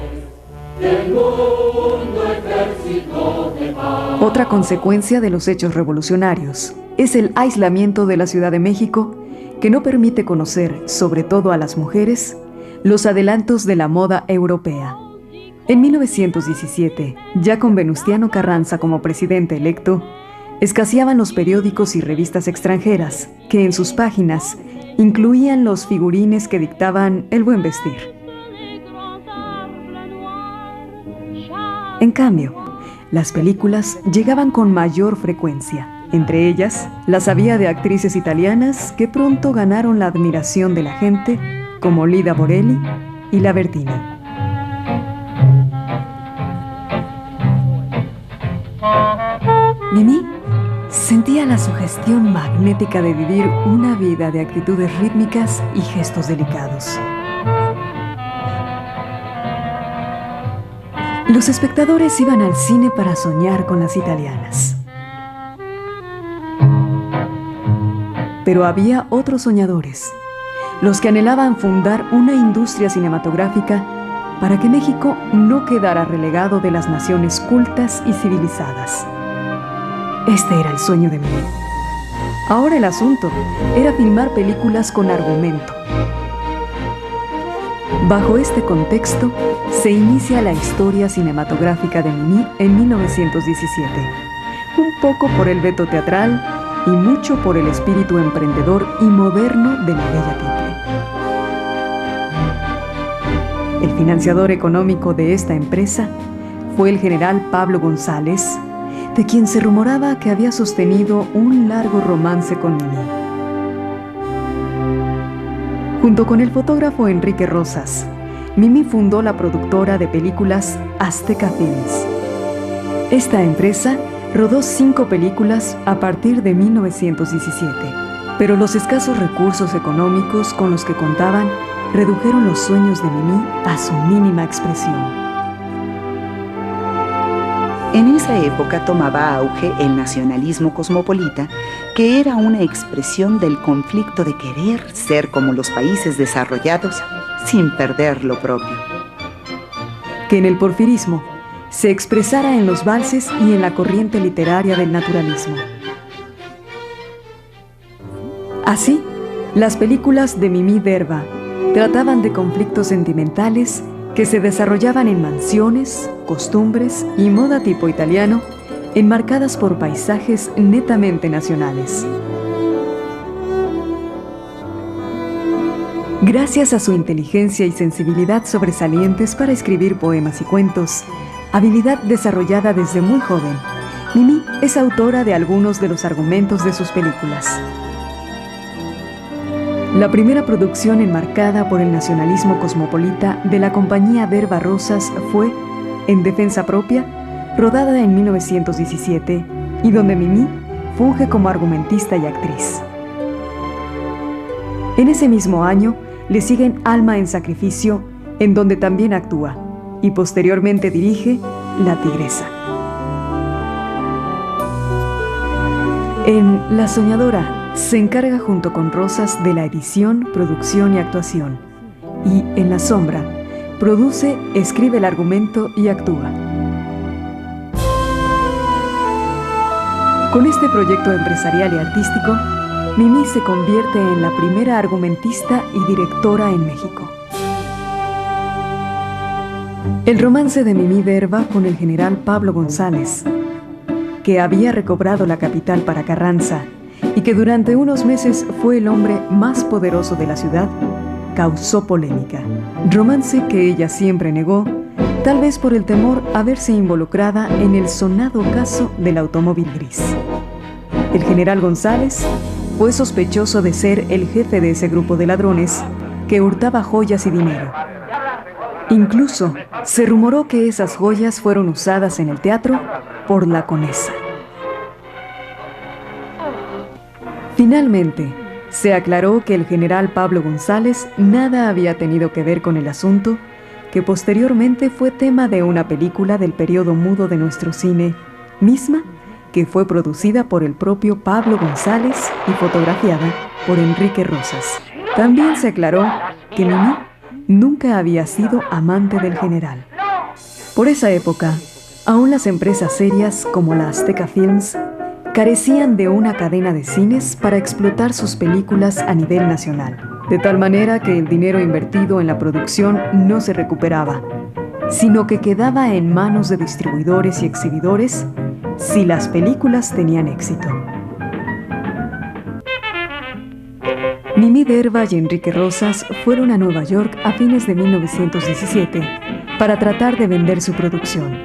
Otra consecuencia de los hechos revolucionarios es el aislamiento de la Ciudad de México, que no permite conocer, sobre todo a las mujeres, los adelantos de la moda europea. En 1917, ya con Venustiano Carranza como presidente electo, escaseaban los periódicos y revistas extranjeras, que en sus páginas incluían los figurines que dictaban el buen vestir. En cambio, las películas llegaban con mayor frecuencia. Entre ellas, las había de actrices italianas que pronto ganaron la admiración de la gente, como Lida Borelli y La Bertini. Mimi sentía la sugestión magnética de vivir una vida de actitudes rítmicas y gestos delicados. Los espectadores iban al cine para soñar con las italianas. Pero había otros soñadores, los que anhelaban fundar una industria cinematográfica para que México no quedara relegado de las naciones cultas y civilizadas. Este era el sueño de Mimi. Ahora el asunto era filmar películas con argumento. Bajo este contexto, se inicia la historia cinematográfica de Mimi en 1917, un poco por el veto teatral y mucho por el espíritu emprendedor y moderno de la bella Tiple. El financiador económico de esta empresa fue el general Pablo González, de quien se rumoraba que había sostenido un largo romance con Mimi. Junto con el fotógrafo Enrique Rosas, Mimi fundó la productora de películas Azteca Films. Esta empresa rodó 5 películas a partir de 1917, pero los escasos recursos económicos con los que contaban redujeron los sueños de Mimi a su mínima expresión. En esa época tomaba auge el nacionalismo cosmopolita, que era una expresión del conflicto de querer ser como los países desarrollados sin perder lo propio. Que en el porfirismo se expresara en los valses y en la corriente literaria del naturalismo. Así, las películas de Mimi Derba trataban de conflictos sentimentales que se desarrollaban en mansiones, costumbres y moda tipo italiano, enmarcadas por paisajes netamente nacionales. Gracias a su inteligencia y sensibilidad sobresalientes para escribir poemas y cuentos, habilidad desarrollada desde muy joven, Mimi es autora de algunos de los argumentos de sus películas. La primera producción enmarcada por el nacionalismo cosmopolita de la compañía Derba Rosas fue En Defensa Propia, rodada en 1917, y donde Mimi funge como argumentista y actriz. En ese mismo año le siguen Alma en Sacrificio, en donde también actúa, y posteriormente dirige La Tigresa. En La Soñadora se encarga junto con Rosas de la edición, producción y actuación, y en La Sombra produce, escribe el argumento y actúa. Con este proyecto empresarial y artístico, Mimi se convierte en la primera argumentista y directora en México. El romance de Mimi Derba con el general Pablo González, que había recobrado la capital para Carranza y que durante unos meses fue el hombre más poderoso de la ciudad, causó polémica. Romance que ella siempre negó, tal vez por el temor a verse involucrada en el sonado caso del automóvil gris. El general González fue sospechoso de ser el jefe de ese grupo de ladrones que hurtaba joyas y dinero. Incluso se rumoró que esas joyas fueron usadas en el teatro por la Conesa. Finalmente, se aclaró que el general Pablo González nada había tenido que ver con el asunto que posteriormente fue tema de una película del periodo mudo de nuestro cine, misma que fue producida por el propio Pablo González y fotografiada por Enrique Rosas. También se aclaró que Mimí nunca había sido amante del general. Por esa época, aún las empresas serias como la Azteca Films carecían de una cadena de cines para explotar sus películas a nivel nacional, de tal manera que el dinero invertido en la producción no se recuperaba, sino que quedaba en manos de distribuidores y exhibidores si las películas tenían éxito. Mimí Derva y Enrique Rosas fueron a Nueva York a fines de 1917 para tratar de vender su producción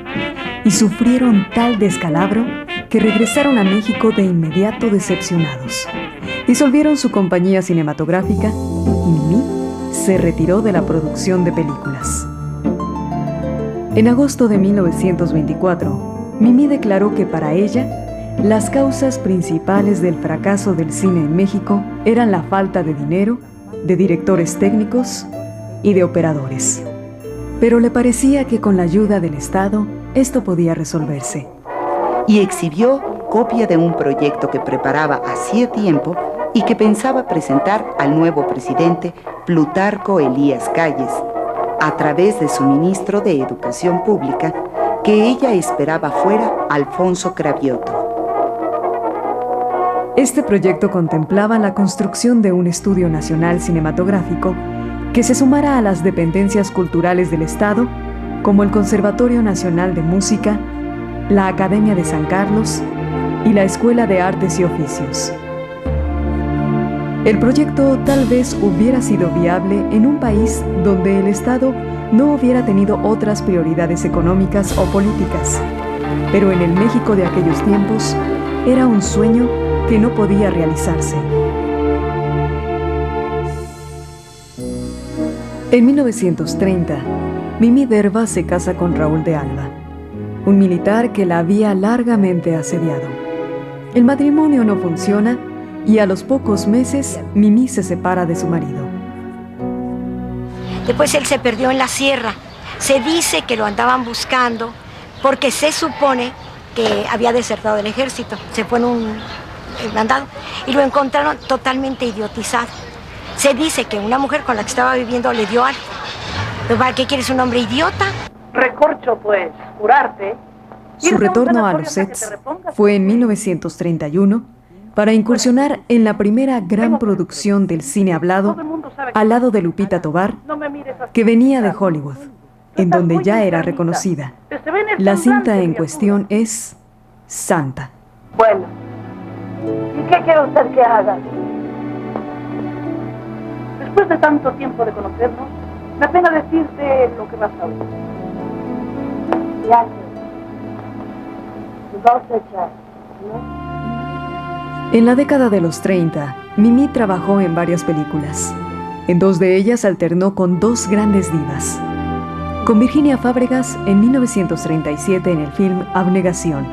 y sufrieron tal descalabro que regresaron a México de inmediato decepcionados. Disolvieron su compañía cinematográfica y Mimí se retiró de la producción de películas. En agosto de 1924, Mimí declaró que para ella, las causas principales del fracaso del cine en México eran la falta de dinero, de directores técnicos y de operadores. Pero le parecía que con la ayuda del Estado, esto podía resolverse. Y exhibió copia de un proyecto que preparaba hacía tiempo y que pensaba presentar al nuevo presidente Plutarco Elías Calles, a través de su ministro de Educación Pública, que ella esperaba fuera Alfonso Cravioto. Este proyecto contemplaba la construcción de un estudio nacional cinematográfico que se sumara a las dependencias culturales del Estado, como el Conservatorio Nacional de Música, la Academia de San Carlos y la Escuela de Artes y Oficios. El proyecto tal vez hubiera sido viable en un país donde el Estado no hubiera tenido otras prioridades económicas o políticas, pero en el México de aquellos tiempos era un sueño que no podía realizarse. En 1930, Mimí Derva se casa con Raúl de Alba, un militar que la había largamente asediado. El matrimonio no funciona y a los pocos meses Mimí se separa de su marido. Después él se perdió en la sierra. Se dice que lo andaban buscando porque se supone que había desertado del ejército. Se fue en un mandado y lo encontraron totalmente idiotizado. Se dice que una mujer con la que estaba viviendo le dio algo. ¿Pero para qué quieres un hombre idiota? Recorcho, pues, curarte. Su retorno a los sets fue en 1931 para incursionar en la primera gran producción del cine hablado al lado de Lupita Tovar, que venía de Hollywood, en donde ya era reconocida. La cinta en cuestión es Santa. Bueno, ¿y qué quiere usted que haga? Después de tanto tiempo de conocernos, me apena decirte lo que vas a oír. Ya que vas a echar, ¿no? En la década de los 30, Mimí trabajó en varias películas. En dos de ellas alternó con dos grandes divas. Con Virginia Fábregas en 1937 en el film Abnegación.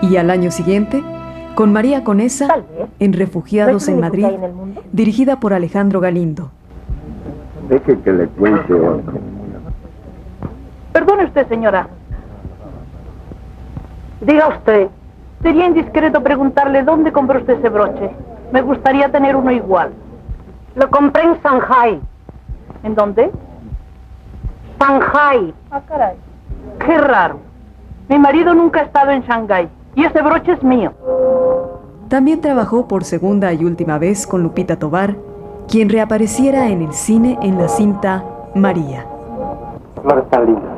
Y al año siguiente, con María Conesa en Refugiados en Madrid, dirigida por Alejandro Galindo. Deje que le cuente otro. Perdone usted, señora. Diga usted, sería indiscreto preguntarle dónde compró usted ese broche. Me gustaría tener uno igual. Lo compré en Shanghai. ¿En dónde? Shanghai. Ah, caray. Qué raro. Mi marido nunca ha estado en Shanghái y ese broche es mío. También trabajó por segunda y última vez con Lupita Tovar, quien reapareciera en el cine en la cinta María. Flores tan lindas.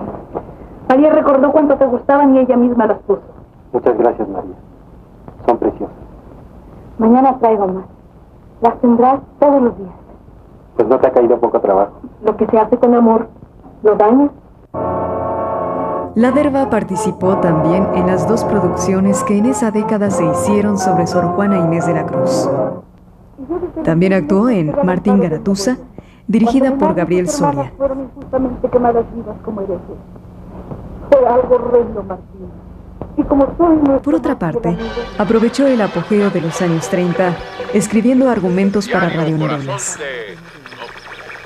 María recordó cuánto te gustaban y ella misma las puso. Muchas gracias, María. Son preciosas. Mañana traigo más. Las tendrás todos los días. Pues no te ha caído poco trabajo. Lo que se hace con amor, ¿lo dañas? La Derva participó también en las dos producciones que en esa década se hicieron sobre Sor Juana Inés de la Cruz. También actuó en Martín Garatuza, dirigida por Gabriel Soria. Fueron injustamente quemadas vivas como herejes. Fue algo horrendo, Martín. Y como soy Por otra parte, aprovechó el apogeo de los años 30, escribiendo argumentos para radionovelas.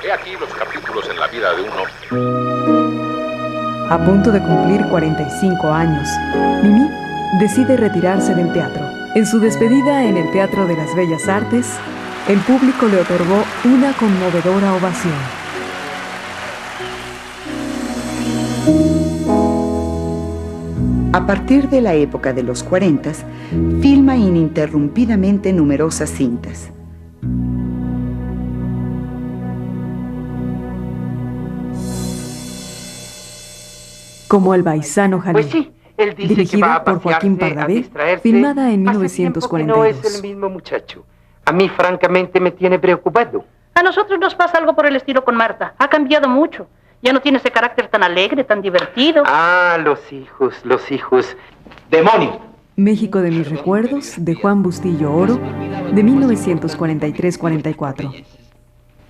He aquí los capítulos en la vida de uno A punto de cumplir 45 años, Mimi decide retirarse del teatro. En su despedida en el Teatro de las Bellas Artes, el público le otorgó una conmovedora ovación. A partir de la época de los 40, filma ininterrumpidamente numerosas cintas. Como El Baisano Jalí, Pues sí, él dice que va dirigida a por Joaquín pasearse, a Pardavé, distraerse. filmada en Hace tiempo que no 1942. es el mismo muchacho. A mí, francamente, me tiene preocupado. A nosotros nos pasa algo por el estilo con Marta. Ha cambiado mucho. Ya no tiene ese carácter tan alegre, tan divertido. Ah, los hijos. ¡Demonio! México de mis recuerdos, de Juan Bustillo Oro, de 1943-44.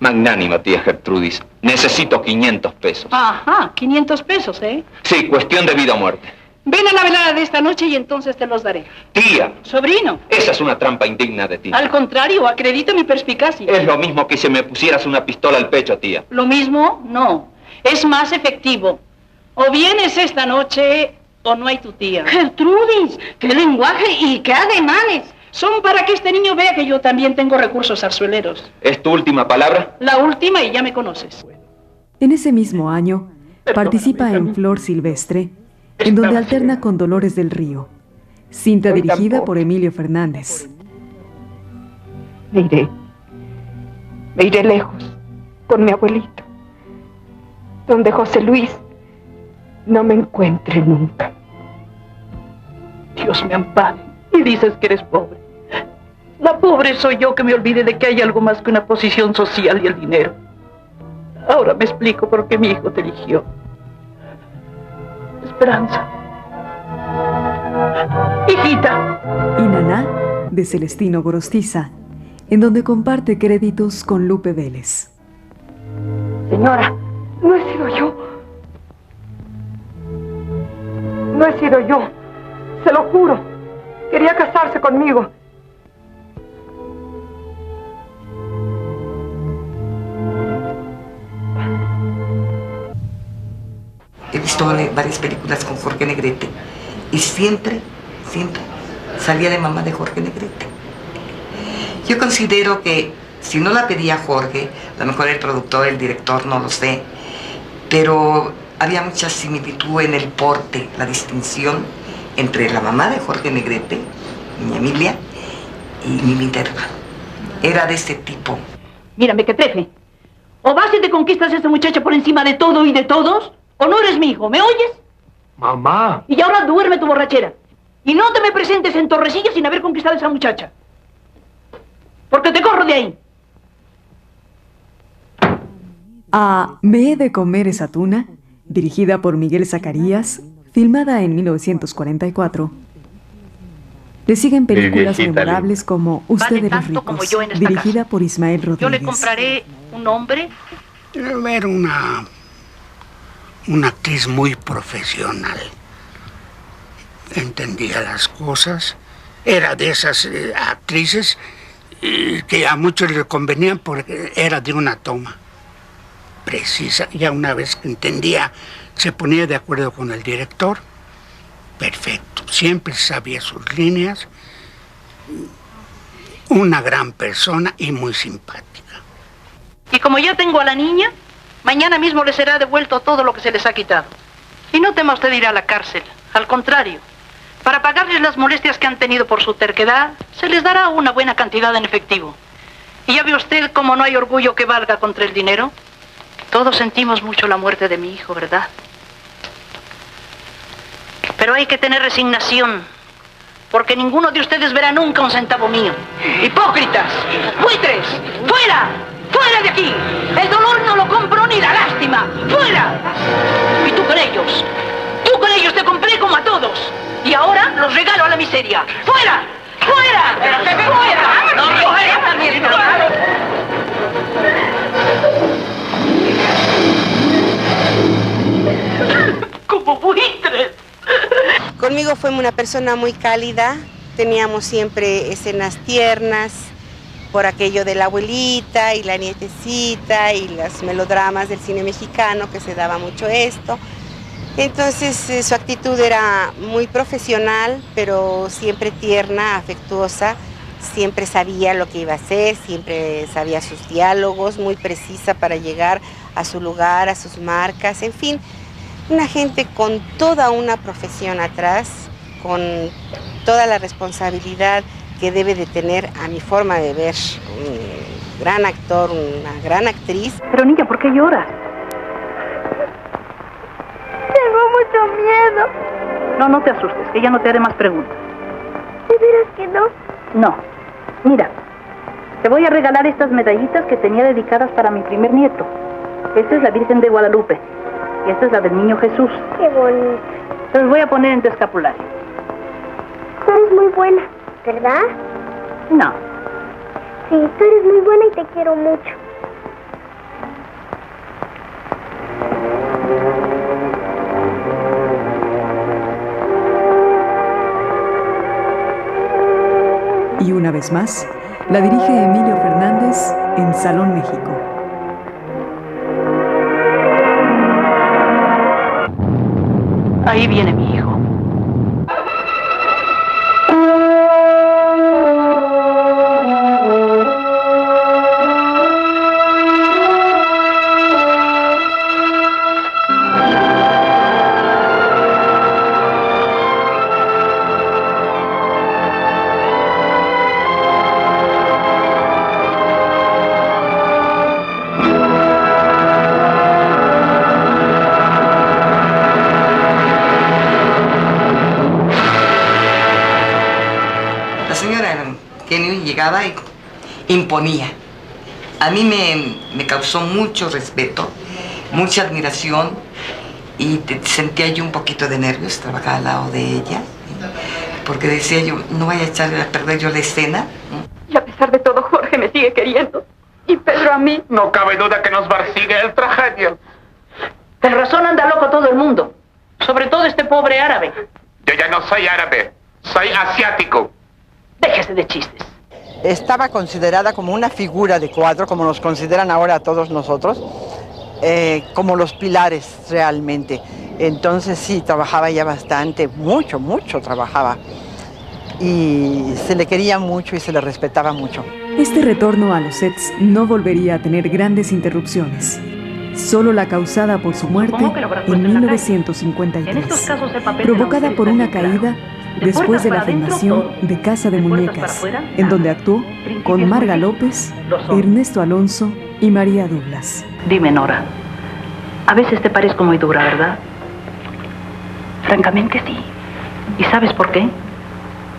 Magnánima, tía Gertrudis. Necesito 500 pesos. Ajá, 500 pesos, ¿eh? Sí, cuestión de vida o muerte. Ven a la velada de esta noche y entonces te los daré. Tía, Sobrino, esa es una trampa indigna de ti. al contrario, acredito mi perspicacia. Es lo mismo que si me pusieras una pistola al pecho, tía. Lo mismo, no. Es más efectivo. O vienes esta noche o no hay tu tía. Gertrudis, qué lenguaje y qué ademanes. Son para que este niño vea que yo también tengo recursos zarzueleros. ¿Es tu última palabra? La última y ya me conoces. En ese mismo año, participa en Flor Silvestre, en donde alterna con Dolores del Río, cinta dirigida por Emilio Fernández. Me iré lejos, con mi abuelito, donde José Luis no me encuentre nunca. Dios me ampare. Y dices que eres pobre. La pobre soy yo que me olvide de que hay algo más que una posición social y el dinero. Ahora me explico por qué mi hijo te eligió. Esperanza. Hijita. Y Naná, de Celestino Gorostiza, en donde comparte créditos con Lupe Vélez. Señora, no he sido yo. No he sido yo. Se lo juro. Quería casarse conmigo. He visto varias películas con Jorge Negrete y siempre salía de mamá de Jorge Negrete. Yo considero que si no la pedía Jorge, a lo mejor el productor, el director, no lo sé, pero había mucha similitud en el porte, la distinción entre la mamá de Jorge Negrete, doña Emilia, y Mimi Derba. Era de ese tipo. Mírame, que trefe. O vas y te conquistas a esa muchacha por encima de todo y de todos, o no eres mi hijo, ¿me oyes? Mamá. Y ahora duerme tu borrachera. Y no te me presentes en Torrecilla sin haber conquistado a esa muchacha. Porque te corro de ahí. A Me he de comer esa tuna, dirigida por Miguel Zacarías, filmada en 1944. Le siguen películas viejita, memorables como Usted de los ricos, dirigida por Ismael Rodríguez. Yo le compraré un hombre. Era una actriz muy profesional. Entendía las cosas. Era de esas actrices que a muchos les convenían porque era de una toma precisa. Ya una vez que entendía, se ponía de acuerdo con el director. Perfecto. Siempre sabía sus líneas. Una gran persona y muy simpática. Y como ya tengo a la niña, mañana mismo le será devuelto todo lo que se les ha quitado. Y no tema usted ir a la cárcel. Al contrario, para pagarles las molestias que han tenido por su terquedad, se les dará una buena cantidad en efectivo. Y ya ve usted cómo no hay orgullo que valga contra el dinero. Todos sentimos mucho la muerte de mi hijo, ¿verdad? Pero hay que tener resignación, porque ninguno de ustedes verá nunca un centavo mío. ¡Hipócritas! ¡Buitres! ¡Fuera! ¡Fuera de aquí! El dolor no lo compro ni la lástima. ¡Fuera! Y tú con ellos. Tú con ellos te compré como a todos. Y ahora los regalo a la miseria. ¡Fuera! ¡Fuera! ¡Fuera! ¡No, fuera! ¡Como buitres! Conmigo fue una persona muy cálida, teníamos siempre escenas tiernas, por aquello de la abuelita y la nietecita y los melodramas del cine mexicano, que se daba mucho esto. Entonces su actitud era muy profesional, pero siempre tierna, afectuosa, siempre sabía lo que iba a hacer, siempre sabía sus diálogos, muy precisa para llegar a su lugar, a sus marcas, en fin, una gente con toda una profesión atrás, con toda la responsabilidad que debe de tener, a mi forma de ver, un gran actor, una gran actriz. Pero niña, ¿por qué lloras? Tengo mucho miedo. No, no te asustes, que ya no te haré más preguntas. ¿De veras que no? No. Mira, te voy a regalar estas medallitas que tenía dedicadas para mi primer nieto. Esta es la Virgen de Guadalupe y esta es la del Niño Jesús. Qué bonito. Te los voy a poner en tu escapulario. Tú eres muy buena, ¿verdad? No. Sí, tú eres muy buena y te quiero mucho. Y una vez más, la dirige Emilio Fernández en Salón México. Ahí viene mi hijo. Llegaba y imponía. A mí me causó mucho respeto, mucha admiración y sentía yo un poquito de nervios, trabajaba al lado de ella, porque decía yo, no vaya a echar a perder yo la escena. Y a pesar de todo, Jorge me sigue queriendo. Y Pedro a mí. No cabe duda que nos persigue el tragedia. Con razón anda loco todo el mundo. Sobre todo este pobre árabe. Yo ya no soy árabe, soy asiático. Déjese de chistes. Estaba considerada como una figura de cuadro, como nos consideran ahora a todos nosotros, como los pilares realmente. Entonces sí, trabajaba ya bastante, mucho trabajaba. Y se le quería mucho y se le respetaba mucho. Este retorno a los sets no volvería a tener grandes interrupciones. Solo la causada por su muerte en 1953, provocada por una caída después de la filmación de Casa de Muñecas, en donde actuó con Marga López, Ernesto Alonso y María Douglas. Dime, Nora, a veces te parezco muy dura, ¿verdad? Francamente sí. ¿Y sabes por qué?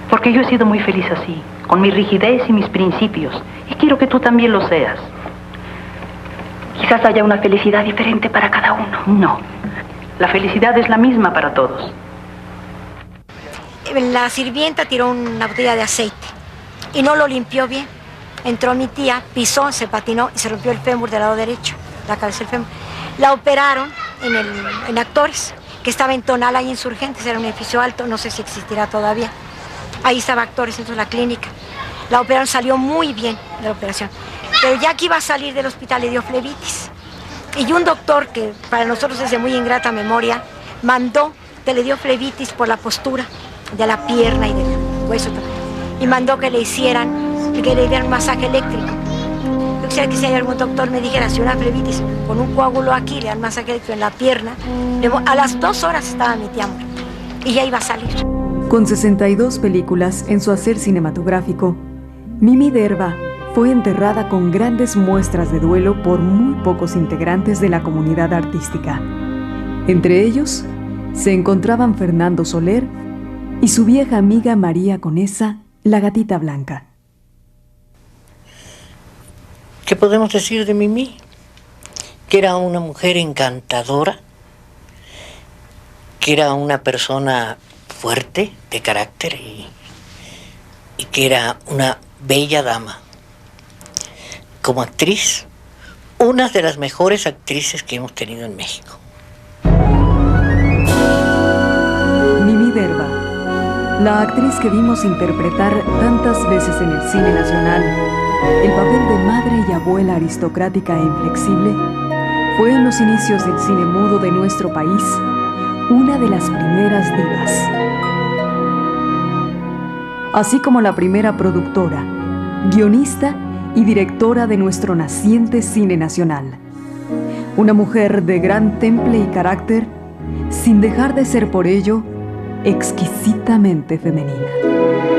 Porque yo he sido muy feliz así, con mi rigidez y mis principios, y quiero que tú también lo seas. Quizás haya una felicidad diferente para cada uno. No, la felicidad es la misma para todos. La sirvienta tiró una botella de aceite y no lo limpió bien. Entró mi tía, pisó, se patinó y se rompió el fémur del lado derecho, la cabeza del fémur. La operaron en Actores, que estaba en Tonala y Insurgentes, era un edificio alto, no sé si existirá todavía. Ahí estaba Actores, entonces la clínica. La operaron, salió muy bien de la operación. Pero ya que iba a salir del hospital le dio flebitis. Y un doctor, que para nosotros es de muy ingrata memoria, mandó que le dio flebitis por la postura de la pierna y del hueso. Y mandó que le dieran un masaje eléctrico. Yo quisiera que si hay algún doctor me dijera, si una flebitis con un coágulo aquí, le dan masaje eléctrico en la pierna. A las 2 horas estaba mi tía muerta y ya iba a salir. Con 62 películas en su hacer cinematográfico, Mimi Derba fue enterrada con grandes muestras de duelo por muy pocos integrantes de la comunidad artística. Entre ellos se encontraban Fernando Soler y su vieja amiga María Conesa, la gatita blanca. ¿Qué podemos decir de Mimi? Que era una mujer encantadora, que era una persona fuerte de carácter y que era una bella dama. Como actriz, una de las mejores actrices que hemos tenido en México. Mimi Derba, la actriz que vimos interpretar tantas veces en el cine nacional El papel de madre y abuela aristocrática e inflexible fue en los inicios del cine mudo de nuestro país una de las primeras divas. Así como la primera productora, guionista y directora de nuestro naciente cine nacional. Una mujer de gran temple y carácter, sin dejar de ser por ello exquisitamente femenina.